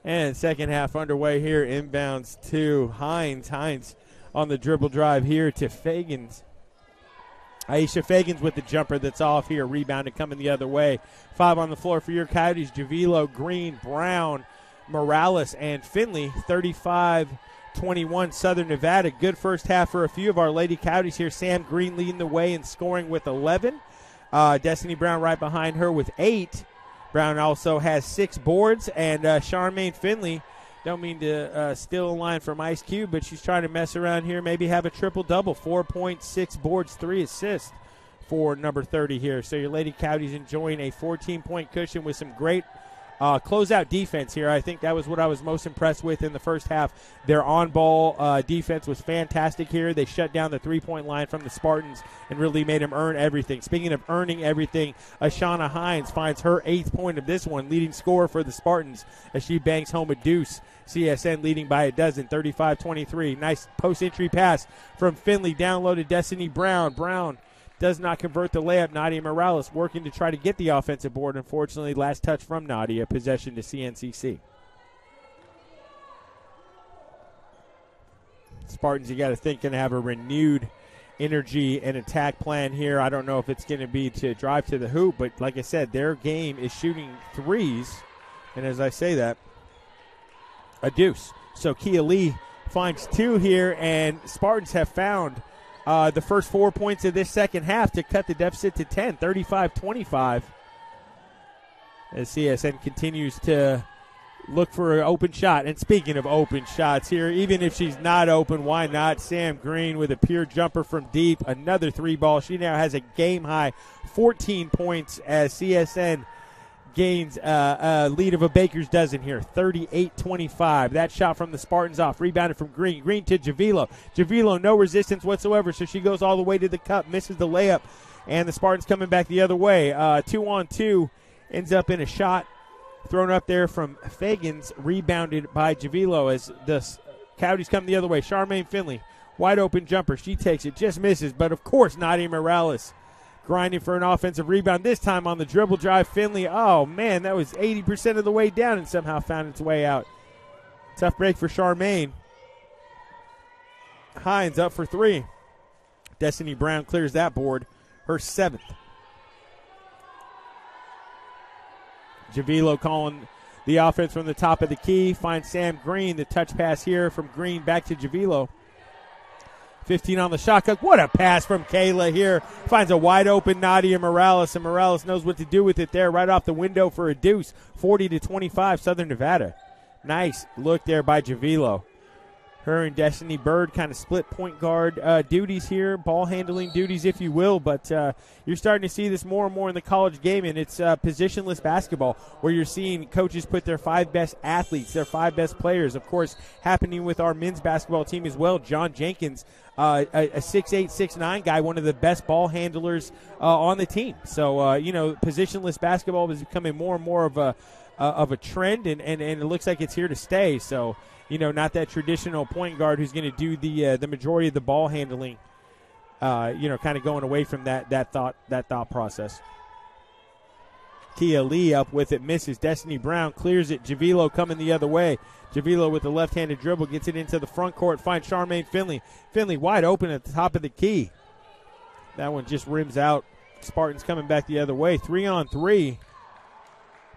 And second half underway here. Inbounds to Hines. Hines on the dribble drive here to Fagans. Aisha Fagans with the jumper that's off here. Rebounded coming the other way. 5 on the floor for your Coyotes. Javilo, Green, Brown, Morales, and Finley. 35-21 Southern Nevada. Good first half for a few of our Lady Coyotes here. Sam Green leading the way and scoring with 11. Destiny Brown right behind her with 8. Brown also has 6 boards. And Charmaine Finley, don't mean to steal a line from Ice Cube, but she's trying to mess around here, maybe have a triple-double. 4.6 boards, 3 assists for number 30 here. So your Lady Coyotes enjoying a 14-point cushion with some great closeout defense here. I think that was what I was most impressed with in the first half. Their on-ball defense was fantastic here. They shut down the three-point line from the Spartans and really made them earn everything. Speaking of earning everything, Ashana Hines finds her 8th point of this one, leading scorer for the Spartans as she banks home a deuce. CSN leading by a dozen, 35-23. Nice post-entry pass from Finley, down low to Destiny Brown. Brown does not convert the layup. Nadia Morales working to try to get the offensive board. Unfortunately, last touch from Nadia, possession to CNCC. Spartans, you got to think, going to have a renewed energy and attack plan here. I don't know if it's going to be to drive to the hoop, but like I said, their game is shooting threes. And as I say that, a deuce. So Kia Lee finds 2 here, and Spartans have found the first 4 points of this second half to cut the deficit to 10, 35-25. As CSN continues to look for an open shot. And speaking of open shots here, even if she's not open, why not? Sam Green with a pure jumper from deep. Another 3-ball. She now has a game-high 14 points as CSN gains a lead of a baker's dozen here, 38-25. That shot from the Spartans off, rebounded from Green. Green to Javilo. Javilo, no resistance whatsoever, so she goes all the way to the cup, misses the layup, and the Spartans coming back the other way. 2-on-2, ends up in a shot thrown up there from Fagans, rebounded by Javilo as the Coyotes come the other way. Charmaine Finley, wide open jumper. She takes it, just misses, but of course Nadia Morales grinding for an offensive rebound, this time on the dribble drive. Finley, oh man, that was 80% of the way down and somehow found its way out. Tough break for Charmaine. Hines up for 3. Destiny Brown clears that board, her 7th. Javilo calling the offense from the top of the key, finds Sam Green, the touch pass here from Green back to Javilo. 15 on the shot clock. What a pass from Kayla here. Finds a wide open Nadia Morales, and Morales knows what to do with it there right off the window for a deuce. 40-25 Southern Nevada. Nice look there by Javilo. Her and Destiny Bird kind of split point guard duties here, ball handling duties, if you will. But you're starting to see this more and more in the college game, and it's positionless basketball where you're seeing coaches put their 5 best athletes, their 5 best players. Of course, happening with our men's basketball team as well. John Jenkins, a 6'8", 6'9" guy, one of the best ball handlers on the team. So, positionless basketball is becoming more and more of a trend, and it looks like it's here to stay. So, not that traditional point guard who's going to do the majority of the ball handling. Kind of going away from that thought process. Kia Lee up with it, misses. Destiny Brown clears it. Javilo coming the other way. Javilo with the left-handed dribble gets it into the front court. Finds Charmaine Finley. Finley wide open at the top of the key. That one just rims out. Spartans coming back the other way. 3-on-3.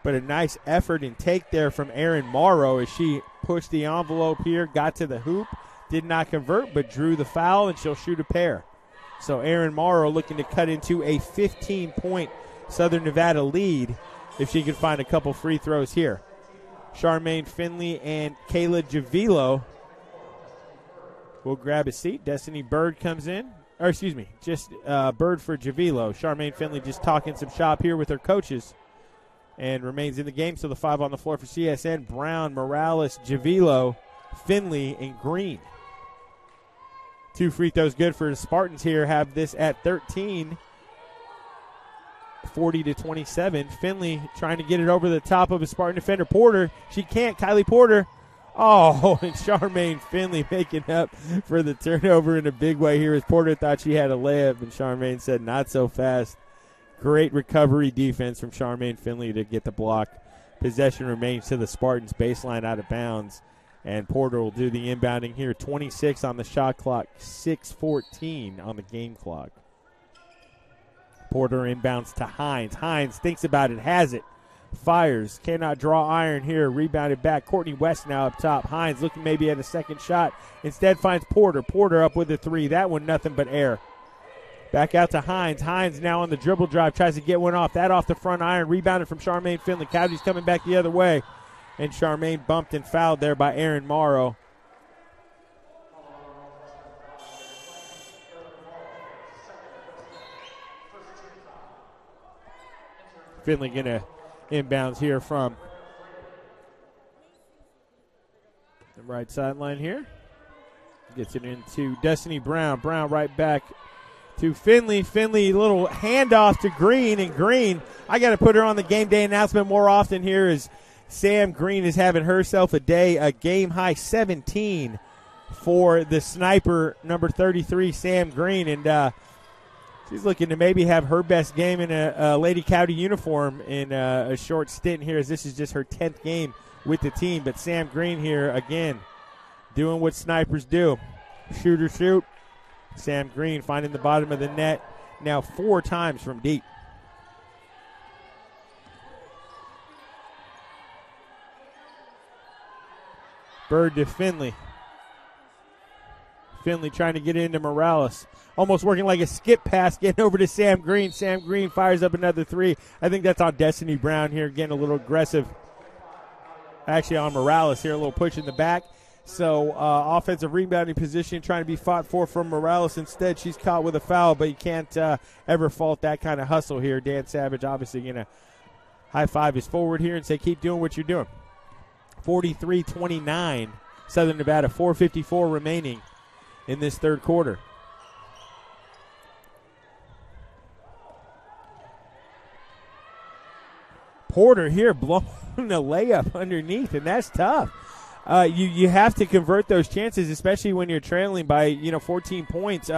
But a nice effort and take there from Erin Morrow as she pushed the envelope here, got to the hoop, did not convert, but drew the foul, and she'll shoot a pair. So Erin Morrow looking to cut into a 15-point Southern Nevada lead if she can find a couple free throws here. Charmaine Finley and Kayla Javilo will grab a seat. Destiny Bird comes in. Bird for Javilo. Charmaine Finley just talking some shop here with her coaches and remains in the game. So the 5 on the floor for CSN: Brown, Morales, Javilo, Finley, and Green. 2 free throws good for the Spartans here. Have this at 13. 40-27. Finley trying to get it over the top of a Spartan defender. Porter, she can't. Kylie Porter. Oh, and Charmaine Finley making up for the turnover in a big way here as Porter thought she had a layup, and Charmaine said, not so fast. Great recovery defense from Charmaine Finley to get the block. Possession remains to the Spartans. Baseline out of bounds. And Porter will do the inbounding here. 26 on the shot clock, 6:14 on the game clock. Porter inbounds to Hines. Hines thinks about it, has it, fires, cannot draw iron here. Rebounded back. Courtney West now up top. Hines looking maybe at a second shot. Instead finds Porter. Porter up with a three. That one nothing but air. Back out to Hines. Hines now on the dribble drive. Tries to get one off. That off the front iron. Rebounded from Charmaine Finley. Coyotes coming back the other way. And Charmaine bumped and fouled there by Aaron Morrow. Finley going to inbounds here from the right sideline here. Gets it into Destiny Brown. Brown right back to Finley. Finley, little handoff to Green. And Green, I got to put her on the game day announcement more often here as Sam Green is having herself a day, a game-high 17 for the sniper, number 33, Sam Green. And she's looking to maybe have her best game in a Lady County uniform in a short stint here, as this is just her 10th game with the team. But Sam Green here, again, doing what snipers do. Shoot or shoot. Sam Green finding the bottom of the net now 4 times from deep. Bird to Finley. Finley trying to get into Morales. Almost working like a skip pass, getting over to Sam Green. Sam Green fires up another three. I think that's on Destiny Brown here, getting a little aggressive. Actually on Morales here, a little push in the back. So offensive rebounding position trying to be fought for from Morales. Instead, she's caught with a foul, but you can't ever fault that kind of hustle here. Dan Savage obviously going to high five his forward here and say, keep doing what you're doing. 43-29, Southern Nevada, 4:54 remaining in this third quarter. Porter here blowing a layup underneath, and that's tough. You have to convert those chances, especially when you're trailing by 14 points.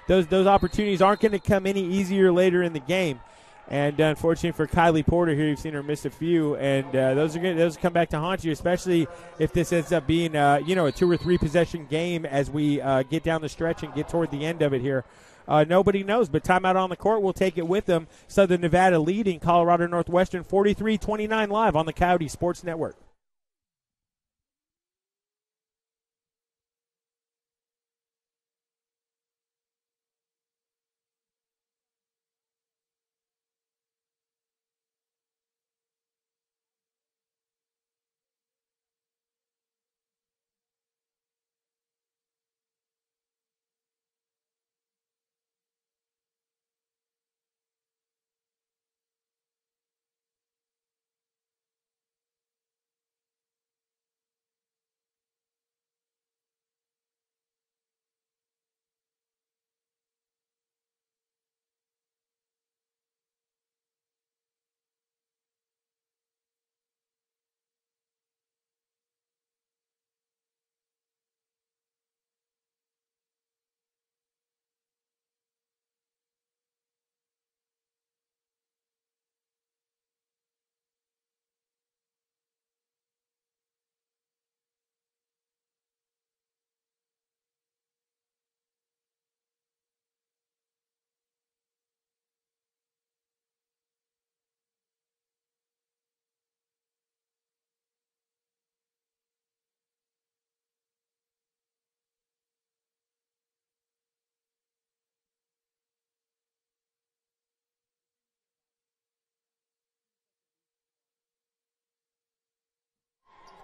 Those opportunities aren't going to come any easier later in the game. And unfortunately for Kylie Porter here, you've seen her miss a few, and those come back to haunt you, especially if this ends up being a 2 or 3 possession game as we get down the stretch and get toward the end of it here. Nobody knows, but timeout on the court will take it with them. Southern Nevada leading Colorado Northwestern 43-29 live on the Coyote Sports Network.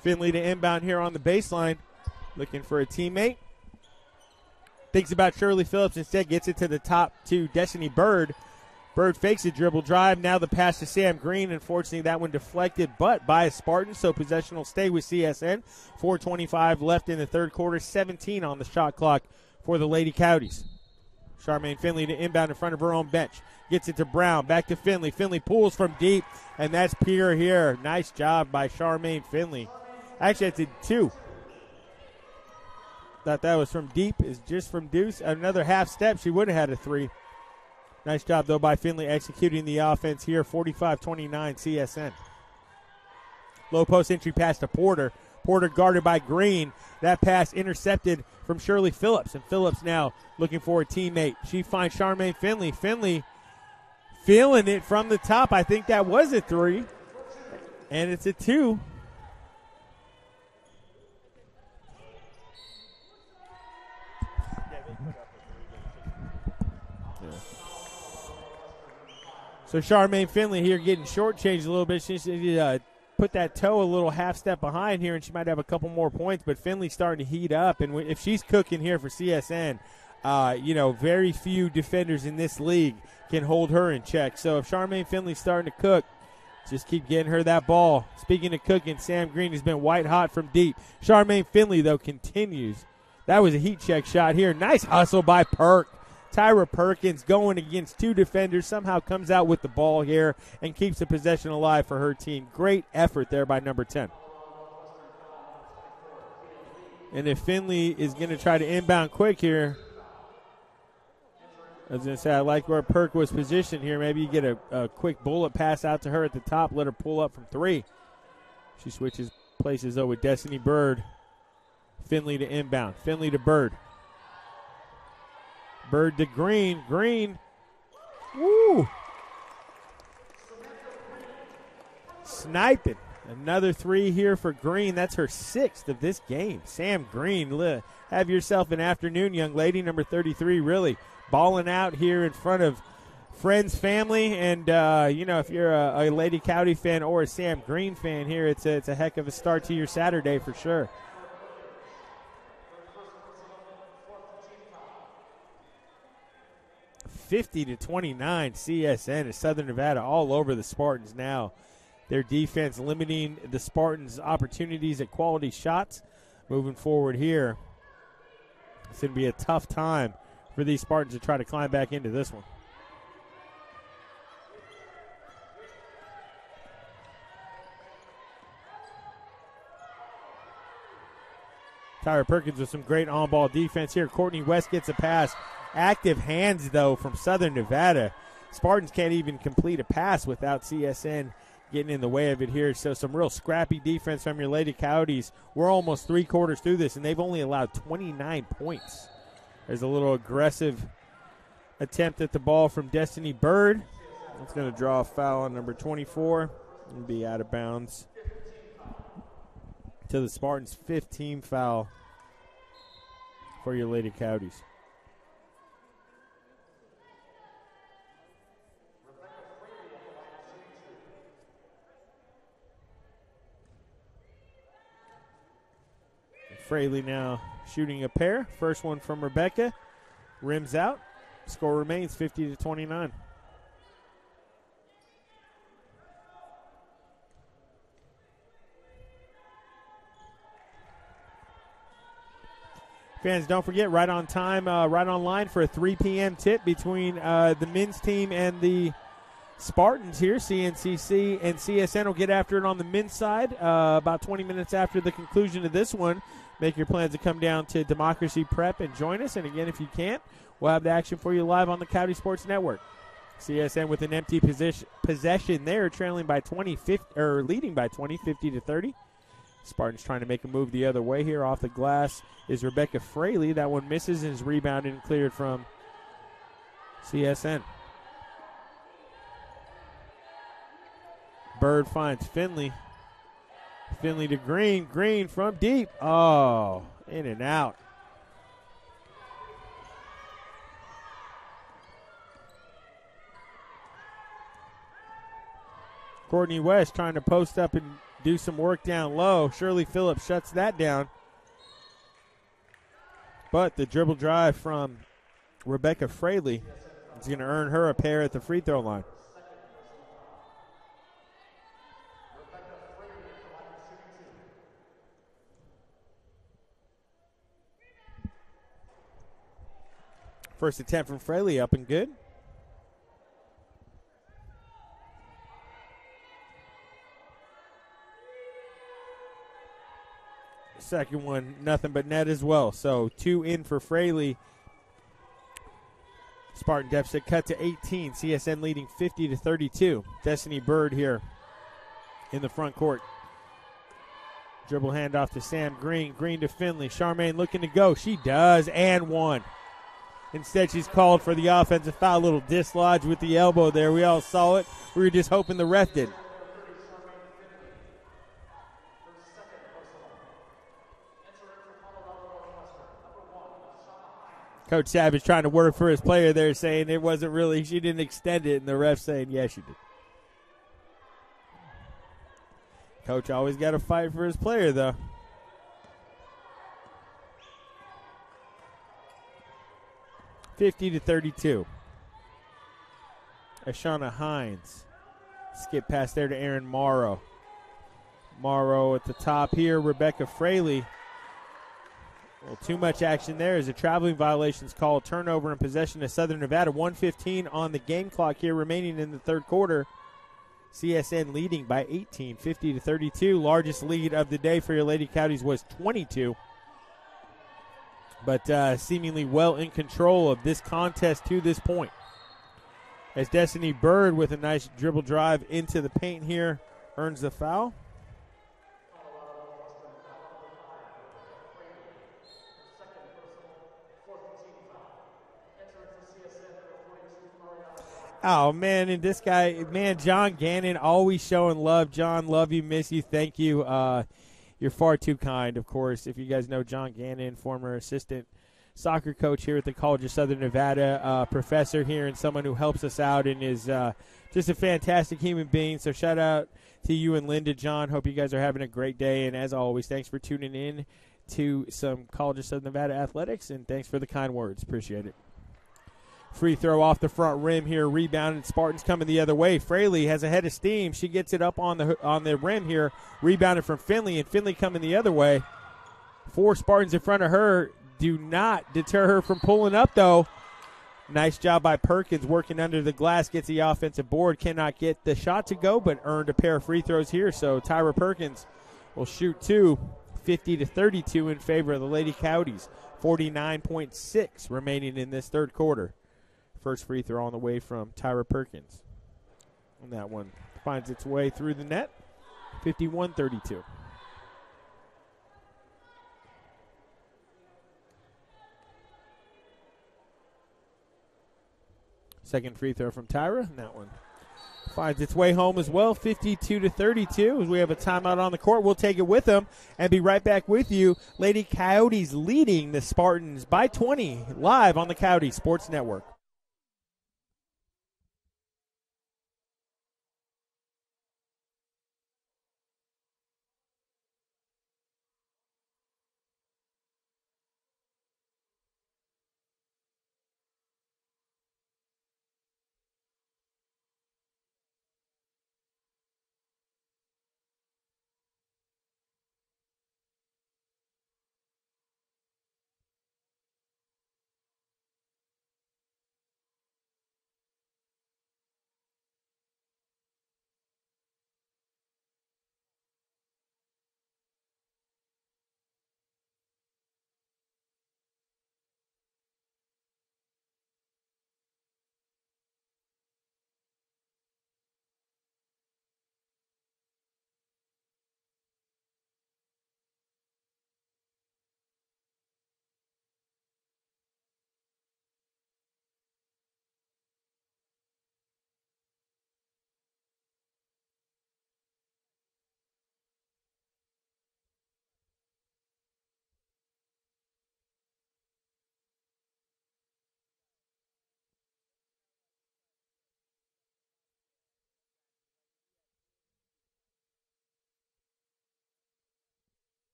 Finley to inbound here on the baseline, looking for a teammate. Thinks about Shirley Phillips, instead gets it to the top to Destiny Bird. Bird fakes a dribble drive. Now the pass to Sam Green. Unfortunately, that one deflected, but by a Spartan, so possession will stay with CSN. 4:25 left in the third quarter, 17 on the shot clock for the Lady Coyotes. Charmaine Finley to inbound in front of her own bench. Gets it to Brown. Back to Finley. Finley pulls from deep, and that's Pierre here. Nice job by Charmaine Finley. Actually, that's a 2. Thought that was from deep. Is just from deuce. Another half step. She would have had a 3. Nice job, though, by Finley executing the offense here. 45-29 CSN. Low post entry pass to Porter. Porter guarded by Green. That pass intercepted from Shirley Phillips. And Phillips now looking for a teammate. She finds Charmaine Finley. Finley feeling it from the top. I think that was a 3. And it's a 2. So Charmaine Finley here getting shortchanged a little bit. She put that toe a little half step behind here, and she might have a couple more points. But Finley's starting to heat up, and if she's cooking here for CSN, very few defenders in this league can hold her in check. So if Charmaine Finley's starting to cook, just keep getting her that ball. Speaking of cooking, Sam Green has been white hot from deep. Charmaine Finley, though, continues. That was a heat check shot here. Nice hustle by Perk. Tyra Perkins going against 2 defenders, somehow comes out with the ball here and keeps the possession alive for her team. Great effort there by number 10. And if Finley is going to try to inbound quick here, I was going to say, I like where Perk was positioned here. Maybe you get a quick bullet pass out to her at the top, let her pull up from 3. She switches places, though, with Destiny Bird. Finley to inbound. Finley to Bird. Bird to Green. Green. Woo! Sniping. Another 3 here for Green. That's her 6th of this game. Sam Green, have yourself an afternoon, young lady. Number 33, really balling out here in front of friends, family, and, if you're a Lady Cowdy fan or a Sam Green fan here, it's a heck of a start to your Saturday for sure. (50-29) CSN is Southern Nevada all over the Spartans now. Their defense limiting the Spartans' opportunities at quality shots. Moving forward here, it's going to be a tough time for these Spartans to try to climb back into this one. Tyra Perkins with some great on-ball defense here. Courtney West gets a pass. Active hands, though, from Southern Nevada. Spartans can't even complete a pass without CSN getting in the way of it here. So some real scrappy defense from your Lady Cowdies. We're almost 3 quarters through this, and they've only allowed 29 points. There's a little aggressive attempt at the ball from Destiny Bird. That's going to draw a foul on number 24 and be out of bounds to the Spartans' 15th foul for your Lady Cowdies. Fraley now shooting a pair. First one from Rebecca. Rims out. Score remains 50-29. Fans, don't forget, right on time, right on line for a 3 p.m. tip between the men's team and the Spartans here. CNCC and CSN will get after it on the men's side about 20 minutes after the conclusion of this one. Make your plans to come down to Democracy Prep and join us. And again, if you can't, we'll have the action for you live on the Cowdy Sports Network. CSN with an empty possession there, trailing by 20, leading by 20, 50-30. Spartans trying to make a move the other way here. Off the glass is Rebecca Fraley. That one misses and is rebounded and cleared from CSN. Bird finds Finley. Finley to Green. Green from deep. Oh, in and out. Courtney West trying to post up and do some work down low. Shirley Phillips shuts that down. But the dribble drive from Rebecca Fraley is going to earn her a pair at the free throw line. First attempt from Fraley up and good. Second one, nothing but net as well. So 2 in for Fraley. Spartan deficit cut to 18. CSN leading 50-32. Destiny Bird here in the front court. Dribble handoff to Sam Green. Green to Finley. Charmaine looking to go. She does, and one. Instead, she's called for the offensive foul. A little dislodge with the elbow there. We all saw it. We were just hoping the ref didn't. Coach Savage trying to work for his player there, saying it wasn't really, she didn't extend it, and the ref saying, yeah, she did. Coach always got to fight for his player, though. (50-32). Ashana Hines. Skip pass there to Aaron Morrow. Morrow at the top here. Rebecca Fraley. Well, too much action there as a traveling violations called. Turnover and possession to Southern Nevada. 1:15 on the game clock here remaining in the third quarter. CSN leading by 18, 50-32. Largest lead of the day for your Lady Coyotes was 22. But seemingly well in control of this contest to this point. As Destiny Bird with a nice dribble drive into the paint here earns the foul. Oh, man, and this guy, man, John Gannon, always showing love. John, love you, miss you, thank you. You're far too kind, of course. If you guys know John Gannon, former assistant soccer coach here at the College of Southern Nevada, professor here and someone who helps us out and is just a fantastic human being. So shout out to you and Linda, John. Hope you guys are having a great day. And as always, thanks for tuning in to some College of Southern Nevada athletics, and thanks for the kind words. Appreciate it. Free throw off the front rim here, rebounded. Spartans coming the other way. Fraley has a head of steam. She gets it up on the rim here, rebounded from Finley, and Finley coming the other way. 4 Spartans in front of her do not deter her from pulling up, though. Nice job by Perkins working under the glass, gets the offensive board. Cannot get the shot to go, but earned a pair of free throws here. So Tyra Perkins will shoot 2, 50-32 in favor of the Lady Coyotes. 49.6 remaining in this third quarter. First free throw on the way from Tyra Perkins. And that one finds its way through the net. 51-32. Second free throw from Tyra, and that one finds its way home as well. 52-32 as we have a timeout on the court. We'll take it with them and be right back with you. Lady Coyotes leading the Spartans by 20 live on the Coyotes Sports Network.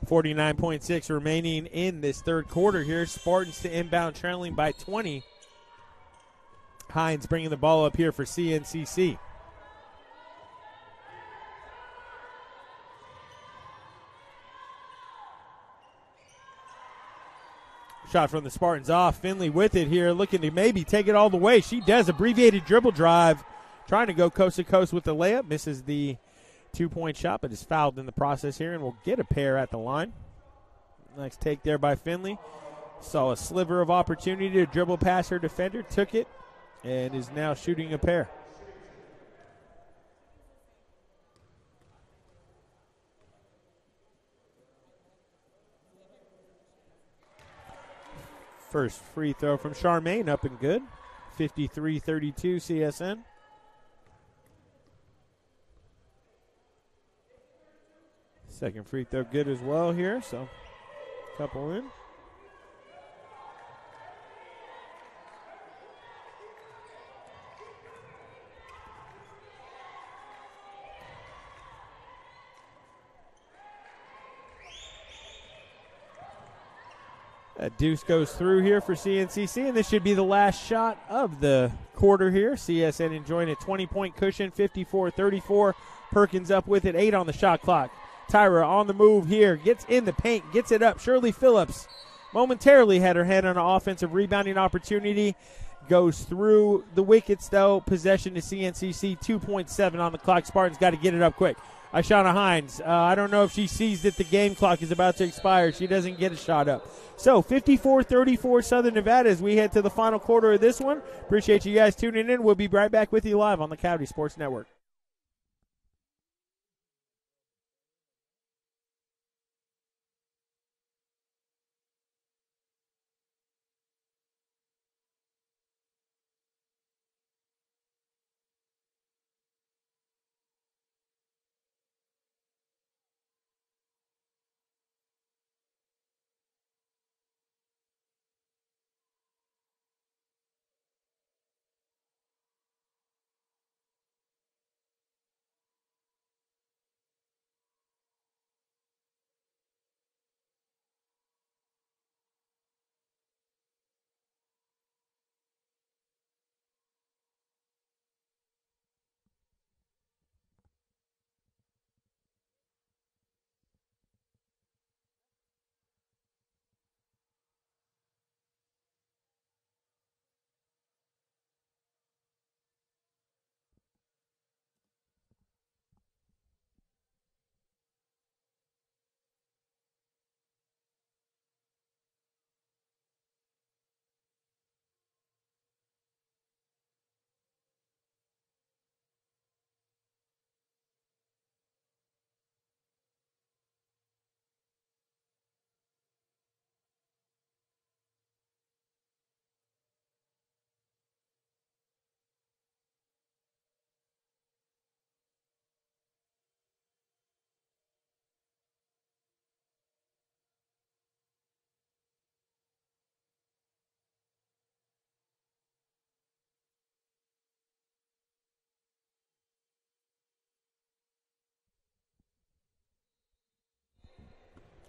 .6 remaining in this third quarter here. Spartans to inbound, trailing by 20. Hines bringing the ball up here for CNCC. Shot from the Spartans off. Finley with it here, looking to maybe take it all the way. She does. Abbreviated dribble drive, trying to go coast to coast with the layup. Misses the 2-point shot, but is fouled in the process here, and will get a pair at the line. Nice take there by Finley. Saw a sliver of opportunity to dribble past her defender, took it, and is now shooting a pair. First free throw from Charmaine up and good. 53-32 CSN. Second free throw good as well here, so couple in. That deuce goes through here for CNCC, and this should be the last shot of the quarter here. CSN enjoying a 20-point cushion, 54-34. Perkins up with it, 8 on the shot clock. Tyra on the move here, gets in the paint, gets it up. Shirley Phillips momentarily had her head on an offensive rebounding opportunity. Goes through the wickets, though. Possession to CNCC, 2.7 on the clock. Spartans got to get it up quick. Ishana Hines, I don't know if she sees that the game clock is about to expire. She doesn't get a shot up. So 54-34 Southern Nevada as we head to the final quarter of this one. Appreciate you guys tuning in. We'll be right back with you live on the Coyote Sports Network.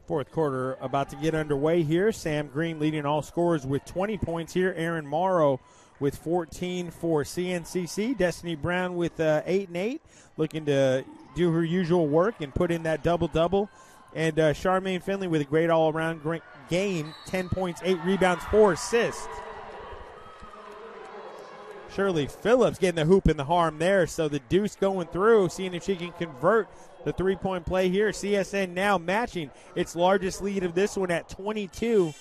Fourth quarter about to get underway here. Sam Green leading all scorers with 20 points here. Aaron Morrow with 14 for CNCC. Destiny Brown with 8 and 8, looking to do her usual work and put in that double-double. And Charmaine Finley with a great all-around game, 10 points, 8 rebounds, 4 assists. Shirley Phillips getting the hoop in the harm there, so the deuce going through, seeing if she can convert the three-point play here. CSN now matching its largest lead of this one at 22,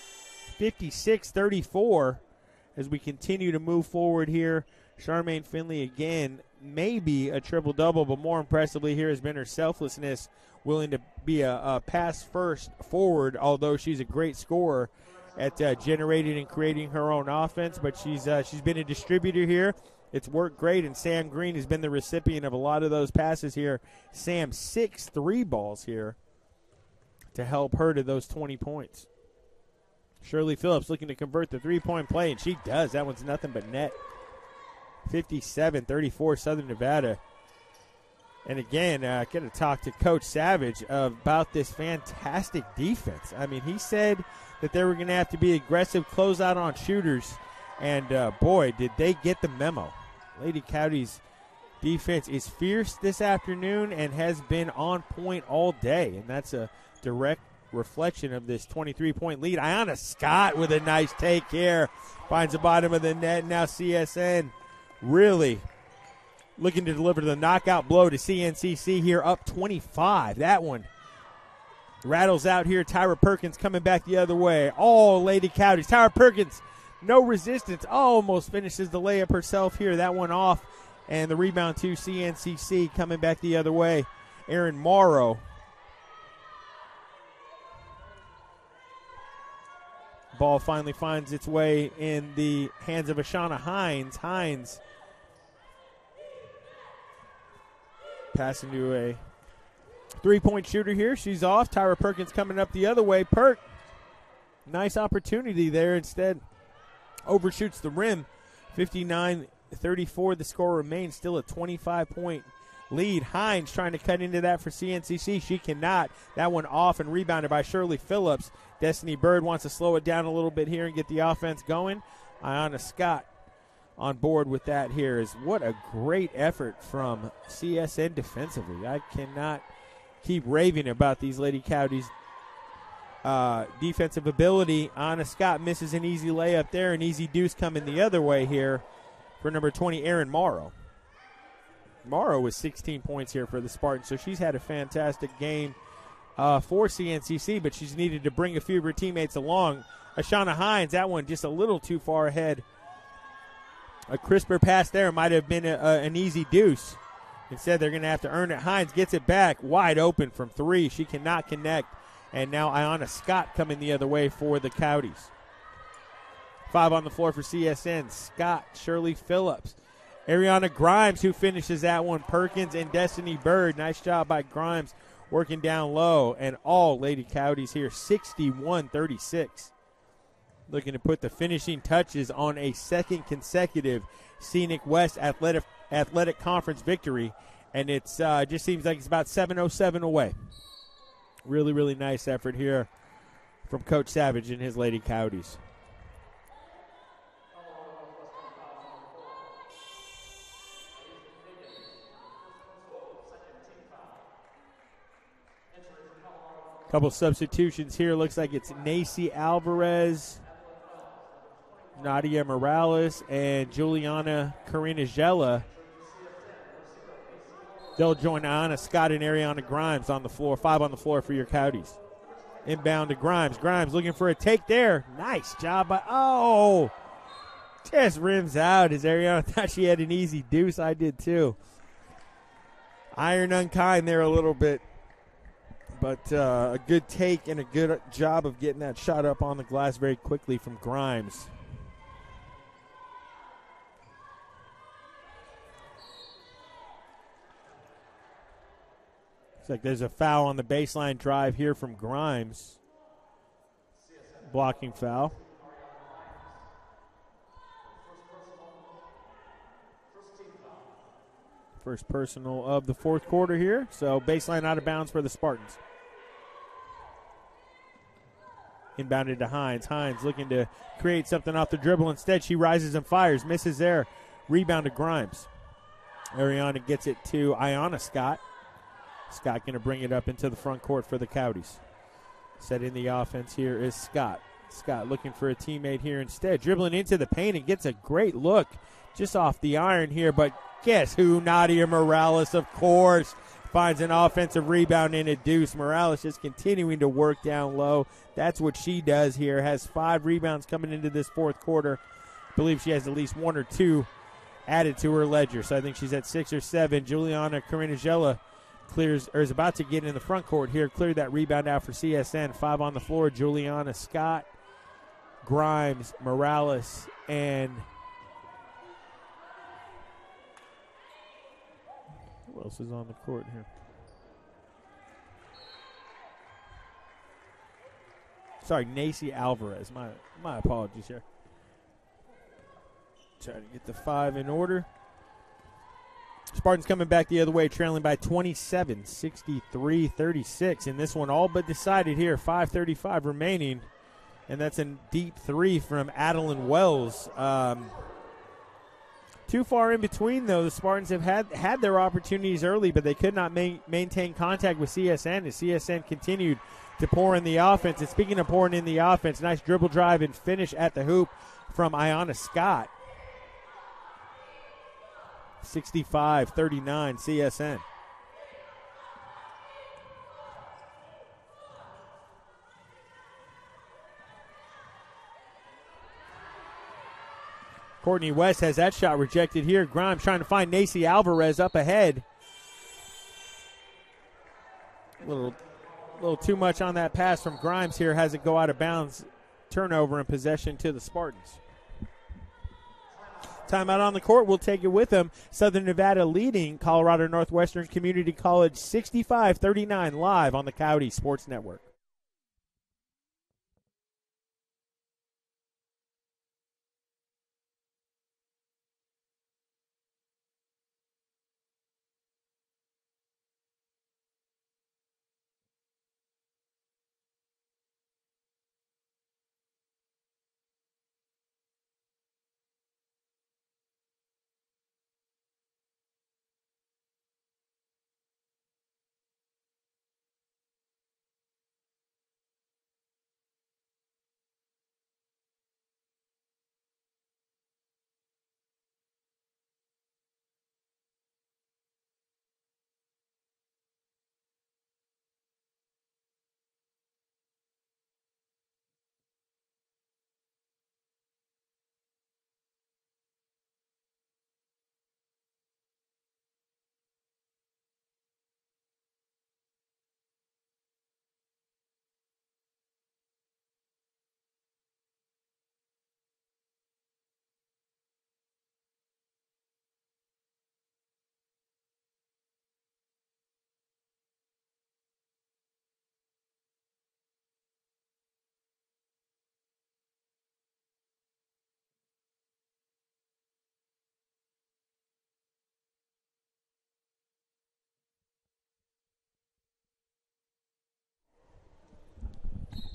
56-34 as we continue to move forward here. Charmaine Finley again, maybe a triple-double, but more impressively here has been her selflessness, willing to be a pass-first forward, although she's a great scorer at generating and creating her own offense. But she's been a distributor here. It's worked great, and Sam Green has been the recipient of a lot of those passes here. Sam, 6 3-balls here to help her to those 20 points. Shirley Phillips looking to convert the three-point play, and she does. That one's nothing but net. 57-34 Southern Nevada. And again, got to talk to Coach Savage about this fantastic defense. I mean, he said that they were going to have to be aggressive closeout on shooters. And, boy, did they get the memo. Lady Coyote's defense is fierce this afternoon and has been on point all day. And that's a direct reflection of this 23-point lead. Ayanna Scott with a nice take here. Finds the bottom of the net. Now CSN really looking to deliver the knockout blow to CNCC here, up 25. That one rattles out here. Tyra Perkins coming back the other way. Oh, Lady Coyotes. Tyra Perkins, no resistance. Almost finishes the layup herself here. That one off. And the rebound to CNCC coming back the other way. Aaron Morrow Ball finally finds its way in the hands of Ashana Hines. Hines passing to a three-point shooter here. She's off. Tyra Perkins coming up the other way. Perk, nice opportunity there. Instead, overshoots the rim. 59-34, the score remains. Still a 25-point lead. Hines trying to cut into that for CNCC. She cannot. That one off and rebounded by Shirley Phillips. Destiny Bird wants to slow it down a little bit here and get the offense going. Ayanna Scott on board with that here. What a great effort from CSN defensively. I cannot keep raving about these Lady Coyotes' defensive ability. Ayanna Scott misses an easy layup there. An easy deuce coming the other way here for number 20, Erin Morrow. Morrow with 16 points here for the Spartans, so she's had a fantastic game for CNCC, but she's needed to bring a few of her teammates along. Ashana Hines, that one just a little too far ahead. A crisper pass there might have been an easy deuce. Instead, they're going to have to earn it. Hines gets it back, wide open from three. She cannot connect, and now Ayanna Scott coming the other way for the Coyotes. 5 on the floor for CSN. Scott, Shirley Phillips, Ariana Grimes, who finishes that one. Perkins and Destiny Bird. Nice job by Grimes working down low. And all Lady Coyotes here, 61-36. Looking to put the finishing touches on a second consecutive Scenic West Athletic Conference victory. And it's just seems like it's about 7:07 away. Really, really nice effort here from Coach Savage and his Lady Coyotes. Couple substitutions here. Looks like it's Nacy Alvarez, Nadia Morales, and Juliana Karinajela. They'll join Ayanna Scott and Ariana Grimes on the floor. 5 on the floor for your Coyotes. Inbound to Grimes. Grimes looking for a take there. Nice job by, just rims out as Ariana thought she had an easy deuce. I did too. Iron unkind there a little bit. But a good take and a good job of getting that shot up on the glass very quickly from Grimes. Looks like there's a foul on the baseline drive here from Grimes. Blocking foul. First personal of the fourth quarter here. So baseline out of bounds for the Spartans. Inbounded to Hines. Hines looking to create something off the dribble. Instead, she rises and fires. Misses there. Rebound to Grimes. Ariana gets it to Ayanna Scott. Scott going to bring it up into the front court for the Coyotes. Setting the offense here is Scott. Scott looking for a teammate here instead. Dribbling into the paint and gets a great look just off the iron here. But guess who? Nadia Morales, of course, finds an offensive rebound in a deuce. Morales just continuing to work down low. That's what she does here. Has 5 rebounds coming into this fourth quarter. I believe she has at least 1 or 2 added to her ledger. So I think she's at 6 or 7. Juliana Karinajela clears, or is about to get in the front court here. Cleared that rebound out for CSN. 5 on the floor. Juliana Scott, Grimes, Morales, and who else is on the court here? Sorry, Nacy Alvarez. My apologies here. Trying to get the 5 in order. Spartans coming back the other way, trailing by 27, 63-36. And this one all but decided here. 5:35 remaining. And that's a deep 3 from Adeline Wells. Too far in between, though. The Spartans have had their opportunities early, but they could not maintain contact with CSN as CSN continued to pour in the offense. And speaking of pouring in the offense, nice dribble drive and finish at the hoop from Ayanna Scott. 65-39 CSN. Courtney West has that shot rejected here. Grimes trying to find Nacy Alvarez up ahead. A little too much on that pass from Grimes here. Has it go out of bounds turnover and possession to the Spartans. Timeout on the court. We'll take it with them. Southern Nevada leading Colorado Northwestern Community College 65-39 live on the Coyote Sports Network.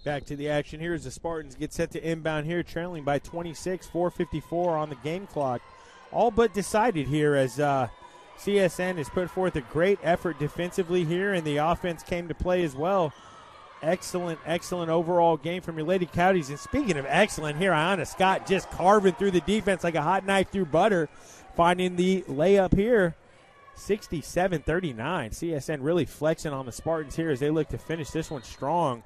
Back to the action here as the Spartans get set to inbound here, trailing by 26, 4:54 on the game clock. All but decided here as CSN has put forth a great effort defensively here, and the offense came to play as well. Excellent overall game from your Lady Coyotes. And speaking of excellent here, Ayanna Scott just carving through the defense like a hot knife through butter, finding the layup here. 67-39. CSN really flexing on the Spartans here as they look to finish this one strong.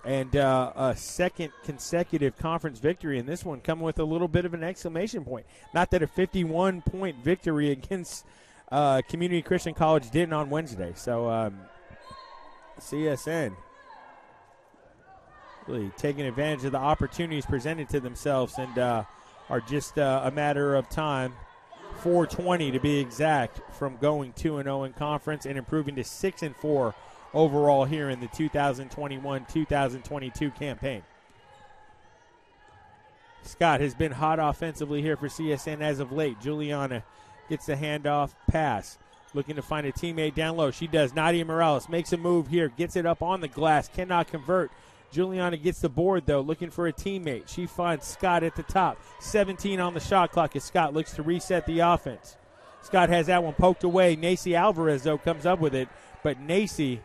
And a second consecutive conference victory, and this one coming with a little bit of an exclamation point. Not that a 51-point victory against Community Christian College didn't on Wednesday. So CSN really taking advantage of the opportunities presented to themselves and are just a matter of time, 4:20 to be exact, from going 2-0 in conference and improving to 6-4 overall here in the 2021-2022 campaign. Scott has been hot offensively here for CSN as of late. Juliana gets the handoff pass, looking to find a teammate down low. She does. Nadia Morales makes a move here, gets it up on the glass, cannot convert. Juliana gets the board, though, looking for a teammate. She finds Scott at the top. 17 on the shot clock as Scott looks to reset the offense. Scott has that one poked away. Nacy Alvarez, though, comes up with it, but Nacy,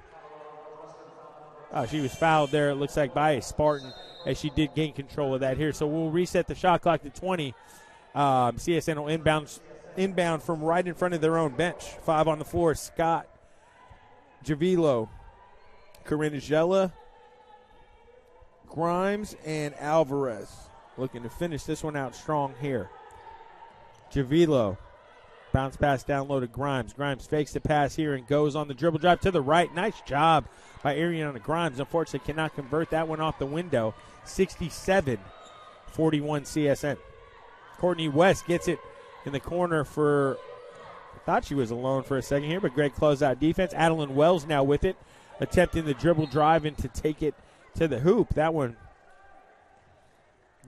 she was fouled there, it looks like, by a Spartan, as she did gain control of that here. So we'll reset the shot clock to 20. CSN will inbound from right in front of their own bench. 5 on the floor. Scott, Javilo, Corinna, Grimes, and Alvarez looking to finish this one out strong here. Javilo, bounce pass down low to Grimes. Grimes fakes the pass here and goes on the dribble drive to the right. Nice job by Ariana Grimes. Unfortunately, cannot convert that one off the window. 67-41 CSN. Courtney West gets it in the corner for, I thought she was alone for a second here, but great closeout defense. Adeline Wells now with it, attempting the dribble drive and to take it to the hoop. That one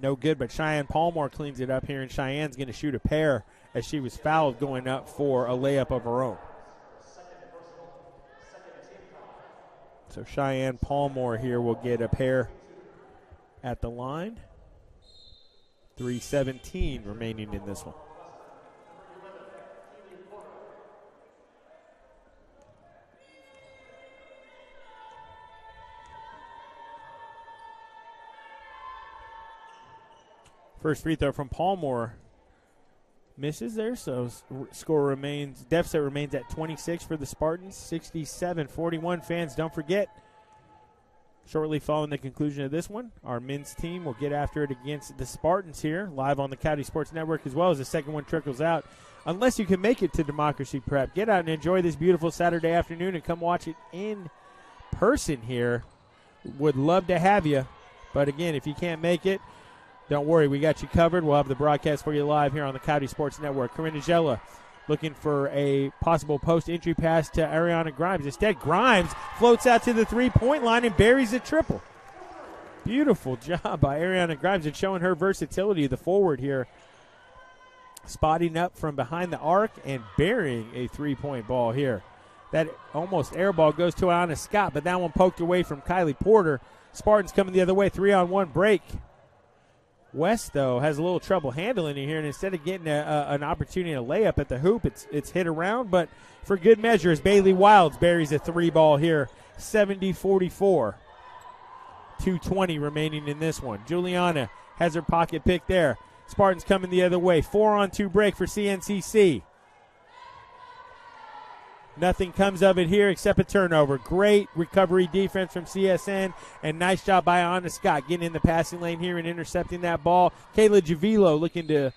no good, but Cheyenne Palmore cleans it up here, and Cheyenne's going to shoot a pair as she was fouled going up for a layup of her own. So Cheyenne Palmore here will get a pair at the line. 3:17 remaining in this one. First free throw from Palmore misses there, so deficit remains at 26 for the Spartans, 67-41. Fans, don't forget, shortly following the conclusion of this one, our men's team will get after it against the Spartans here, live on the Coyote Sports Network, as well as the second one trickles out. Unless you can make it to Democracy Prep, get out and enjoy this beautiful Saturday afternoon and come watch it in person here. Would love to have you. But again, if you can't make it, don't worry, we got you covered. We'll have the broadcast for you live here on the Coyote Sports Network. Corinna Gella looking for a possible post-entry pass to Ariana Grimes. Instead, Grimes floats out to the three-point line and buries a triple. Beautiful job by Ariana Grimes and showing her versatility, the forward here. Spotting up from behind the arc and burying a three-point ball here. That almost air ball goes to Anna Scott, but that one poked away from Kylie Porter. Spartans coming the other way, 3-on-1 break. West, though, has a little trouble handling it here, and instead of getting an opportunity to lay up at the hoop, it's hit around. But for good measure, as Bailey Wilds buries a three ball here, 70-44. 2:20 remaining in this one. Juliana has her pocket pick there. Spartans coming the other way. 4-on-2 break for CNCC. Nothing comes of it here except a turnover. Great recovery defense from CSN, and nice job by Anna Scott getting in the passing lane here and intercepting that ball. Kayla Javilo looking to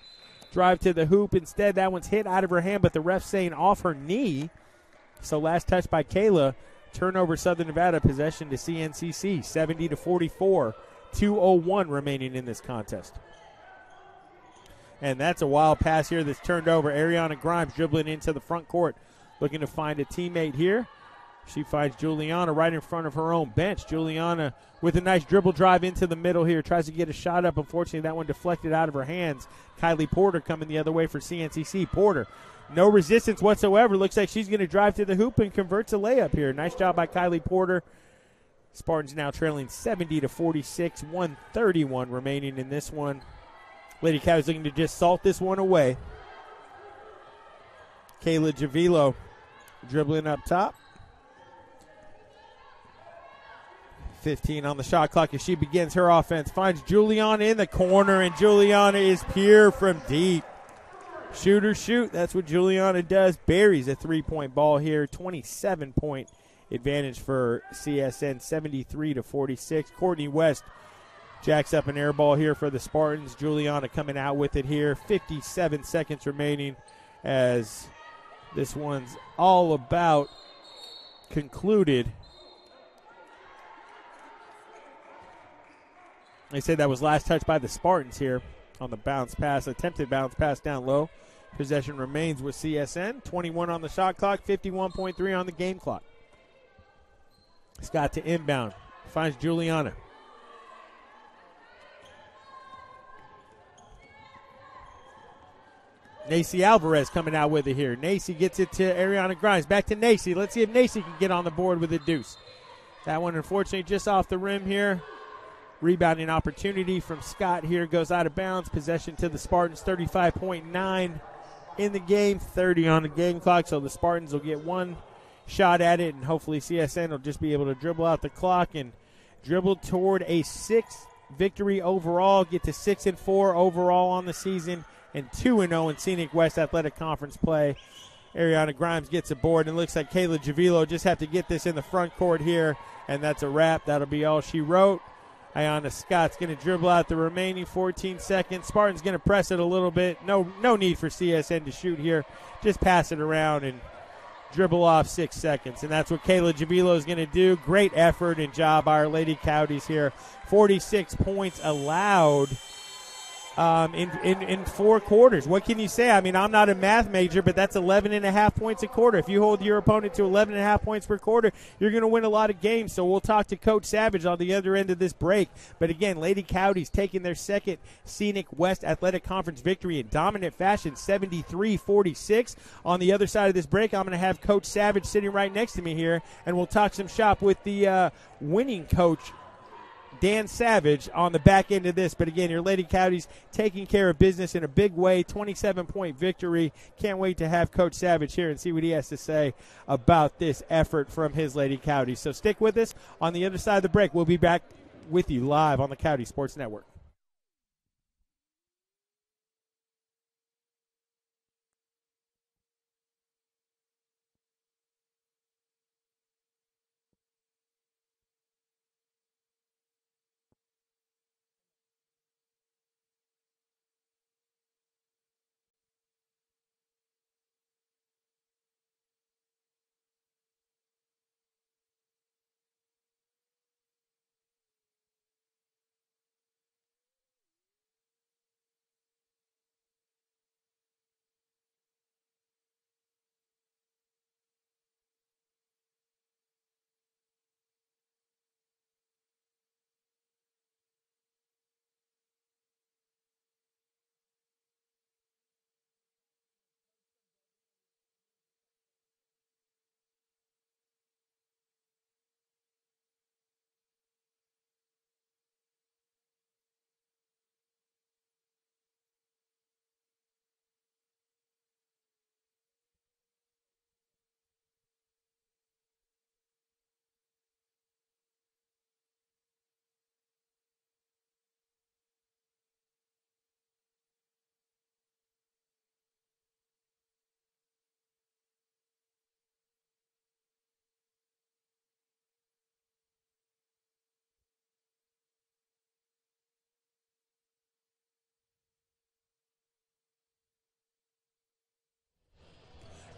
drive to the hoop. Instead, that one's hit out of her hand, but the ref saying off her knee. So last touch by Kayla. Turnover Southern Nevada, possession to CNCC, 70-44. 2:01 remaining in this contest. And that's a wild pass here that's turned over. Ariana Grimes dribbling into the front court, looking to find a teammate here. She finds Juliana right in front of her own bench. Juliana with a nice dribble drive into the middle here. Tries to get a shot up. Unfortunately, that one deflected out of her hands. Kylie Porter coming the other way for CNCC. Porter, no resistance whatsoever. Looks like she's going to drive to the hoop and converts a layup here. Nice job by Kylie Porter. Spartans now trailing 70-46. 1:31 remaining in this one. Lady Cows looking to just salt this one away. Kayla Javilo dribbling up top. 15 on the shot clock as she begins her offense. Finds Juliana in the corner, and Juliana is pure from deep. Shoot or shoot. That's what Juliana does. Buries a three-point ball here. 27-point advantage for CSN, 73-46. Courtney West jacks up an air ball here for the Spartans. Juliana coming out with it here. 57 seconds remaining as this one's all about concluded. They say that was last touch by the Spartans here on the bounce pass, attempted bounce pass down low. Possession remains with CSN. 21 on the shot clock, 51.3 on the game clock. Scott to inbound. Finds Juliana. Nacy Alvarez coming out with it here. Nacy gets it to Ariana Grimes. Back to Nacy. Let's see if Nacy can get on the board with a deuce. That one, unfortunately, just off the rim here. Rebounding opportunity from Scott here goes out of bounds. Possession to the Spartans, 35.9 in the game, 30 on the game clock. So the Spartans will get one shot at it, and hopefully CSN will just be able to dribble out the clock and dribble toward a 6th victory overall, get to 6-4 overall on the season, and 2-0 in Scenic West Athletic Conference play. Ariana Grimes gets aboard, and it looks like Kayla Javilo just have to get this in the front court here, and that's a wrap. That'll be all she wrote. Ayana Scott's going to dribble out the remaining 14 seconds. Spartan's going to press it a little bit. No need for CSN to shoot here. Just pass it around and dribble off 6 seconds. And that's what Kayla Javilo is going to do. Great effort and job by our Lady Coyotes here. 46 points allowed in 4 quarters. What can you say? I mean, I'm not a math major, but that's 11.5 points a quarter. If you hold your opponent to 11.5 points per quarter, you're going to win a lot of games. So we'll talk to Coach Savage on the other end of this break. But again, Lady Coyotes taking their second Scenic West Athletic Conference victory in dominant fashion, 73-46. On the other side of this break, I'm going to have Coach Savage sitting right next to me here, and we'll talk some shop with the winning coach, Dan Savage, on the back end of this. But again, your Lady Coyotes taking care of business in a big way. 27-point victory. Can't wait to have Coach Savage here and see what he has to say about this effort from his Lady Coyotes. So stick with us. On the other side of the break, we'll be back with you live on the Coyote Sports Network.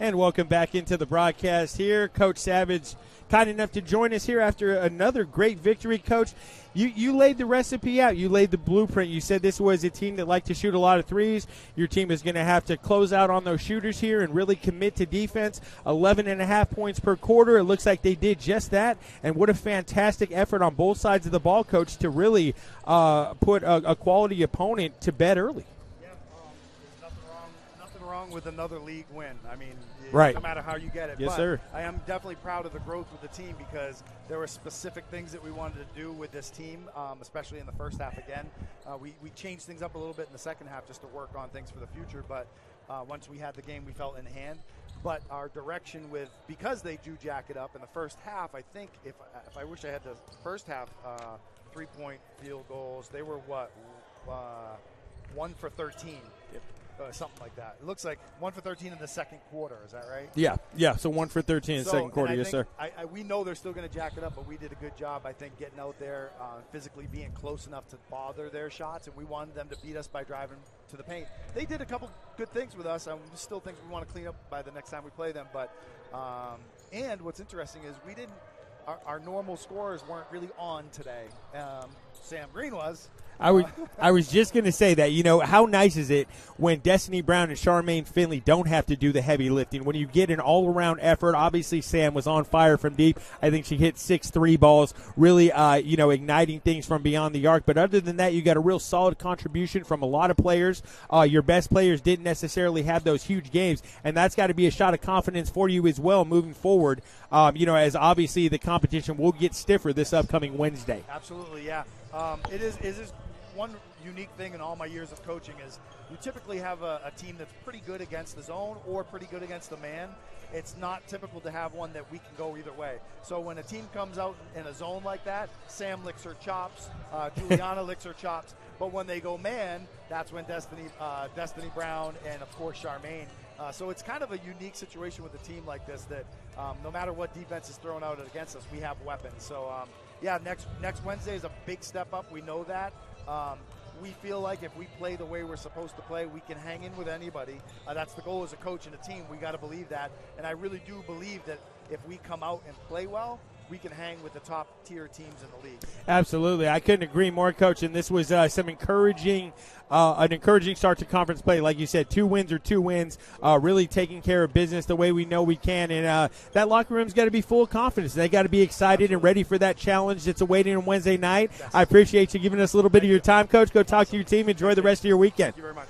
And welcome back into the broadcast here. Coach Savage, kind enough to join us here after another great victory. Coach, you laid the recipe out. You laid the blueprint. You said this was a team that liked to shoot a lot of threes. Your team is going to have to close out on those shooters here and really commit to defense. 11.5 points per quarter. It looks like they did just that. And what a fantastic effort on both sides of the ball, Coach, to really put a quality opponent to bed early. Wrong with another league win. I mean, right. No matter how you get it. Yes, but sir. I am definitely proud of the growth with the team because there were specific things that we wanted to do with this team, especially in the first half again. We changed things up a little bit in the second half just to work on things for the future, but once we had the game, we felt in hand. But our direction because they do jack it up in the first half, I think if I wish I had the first half 3-point field goals, they were 1 for 13. Something like that. It looks like 1 for 13 in the second quarter. Is that right? Yeah. So 1 for 13 in the second quarter. Yes, sir. We know they're still going to jack it up, but we did a good job, I think, getting out there, physically being close enough to bother their shots, and we wanted them to beat us by driving to the paint. They did a couple good things with us. I still think we want to clean up by the next time we play them. But and what's interesting is we didn't. Our normal scorers weren't really on today. Sam Green was. I was just going to say that, how nice is it when Destiny Brown and Charmaine Finley don't have to do the heavy lifting? When you get an all-around effort, obviously Sam was on fire from deep. I think she hit 6 3 balls, really, igniting things from beyond the arc. But other than that, you got a real solid contribution from a lot of players. Your best players didn't necessarily have those huge games, and that's got to be a shot of confidence for you as well moving forward, as obviously the competition will get stiffer this upcoming Wednesday. Absolutely, yeah. It is one unique thing in all my years of coaching is you typically have a team that's pretty good against the zone or pretty good against the man. It's not typical to have one that we can go either way. So when a team comes out in a zone like that, Sam licks her chops, Juliana licks her chops. But when they go man, that's when Destiny Brown and, of course, Charmaine. So it's kind of a unique situation with a team like this that no matter what defense is thrown out against us, we have weapons. So, next Wednesday is a big step up. We know that. We feel like if we play the way we're supposed to play, we can hang in with anybody. That's the goal as a coach and a team. We got to believe that. And I really do believe that if we come out and play well, we can hang with the top-tier teams in the league. Absolutely. I couldn't agree more, Coach. And this was an encouraging start to conference play. Like you said, 2 wins are 2 wins, really taking care of business the way we know we can. And that locker room's got to be full of confidence. They got to be excited and ready for that challenge that's awaiting on Wednesday night. Yes. I appreciate you giving us a little bit of your time, Coach. Go talk to your team. Enjoy the rest of your weekend. Thank you very much.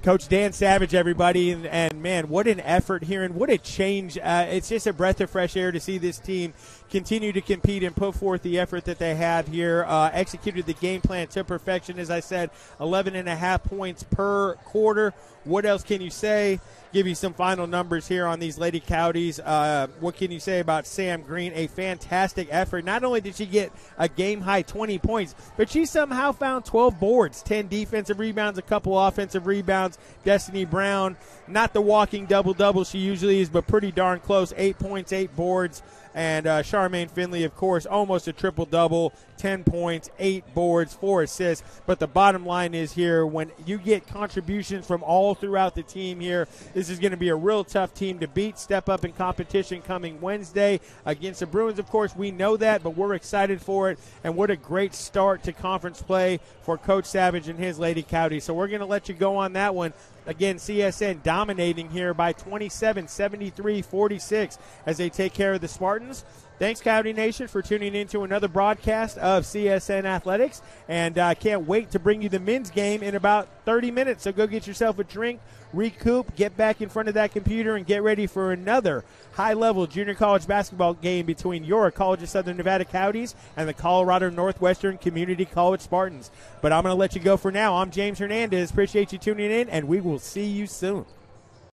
Coach Dan Savage, everybody, and man, what an effort here and what a change. It's just a breath of fresh air to see this team continue to compete and put forth the effort that they have here. Executed the game plan to perfection, as I said, 11.5 points per quarter. What else can you say? Give you some final numbers here on these Lady Cowdies. What can you say about Sam Green? A fantastic effort. Not only did she get a game-high 20 points, but she somehow found 12 boards, 10 defensive rebounds, a couple offensive rebounds. Destiny Brown, not the walking double-double she usually is, but pretty darn close. 8 points, 8 boards. And Charmaine Finley, of course, almost a triple-double, 10 points, 8 boards, 4 assists. But the bottom line is here, when you get contributions from all throughout the team here, this is going to be a real tough team to beat. Step up in competition coming Wednesday against the Bruins. Of course, we know that, but we're excited for it. And what a great start to conference play for Coach Savage and his Lady Cowdies. So we're going to let you go on that one. Again, CSN dominating here by 27, 73-46 as they take care of the Spartans. Thanks, Cowdy Nation, for tuning in to another broadcast of CSN Athletics. And I can't wait to bring you the men's game in about 30 minutes. So go get yourself a drink, recoup, get back in front of that computer, and get ready for another high-level junior college basketball game between your College of Southern Nevada Cowdies and the Colorado Northwestern Community College Spartans. But I'm going to let you go for now. I'm James Hernandez. Appreciate you tuning in, and we will see you soon.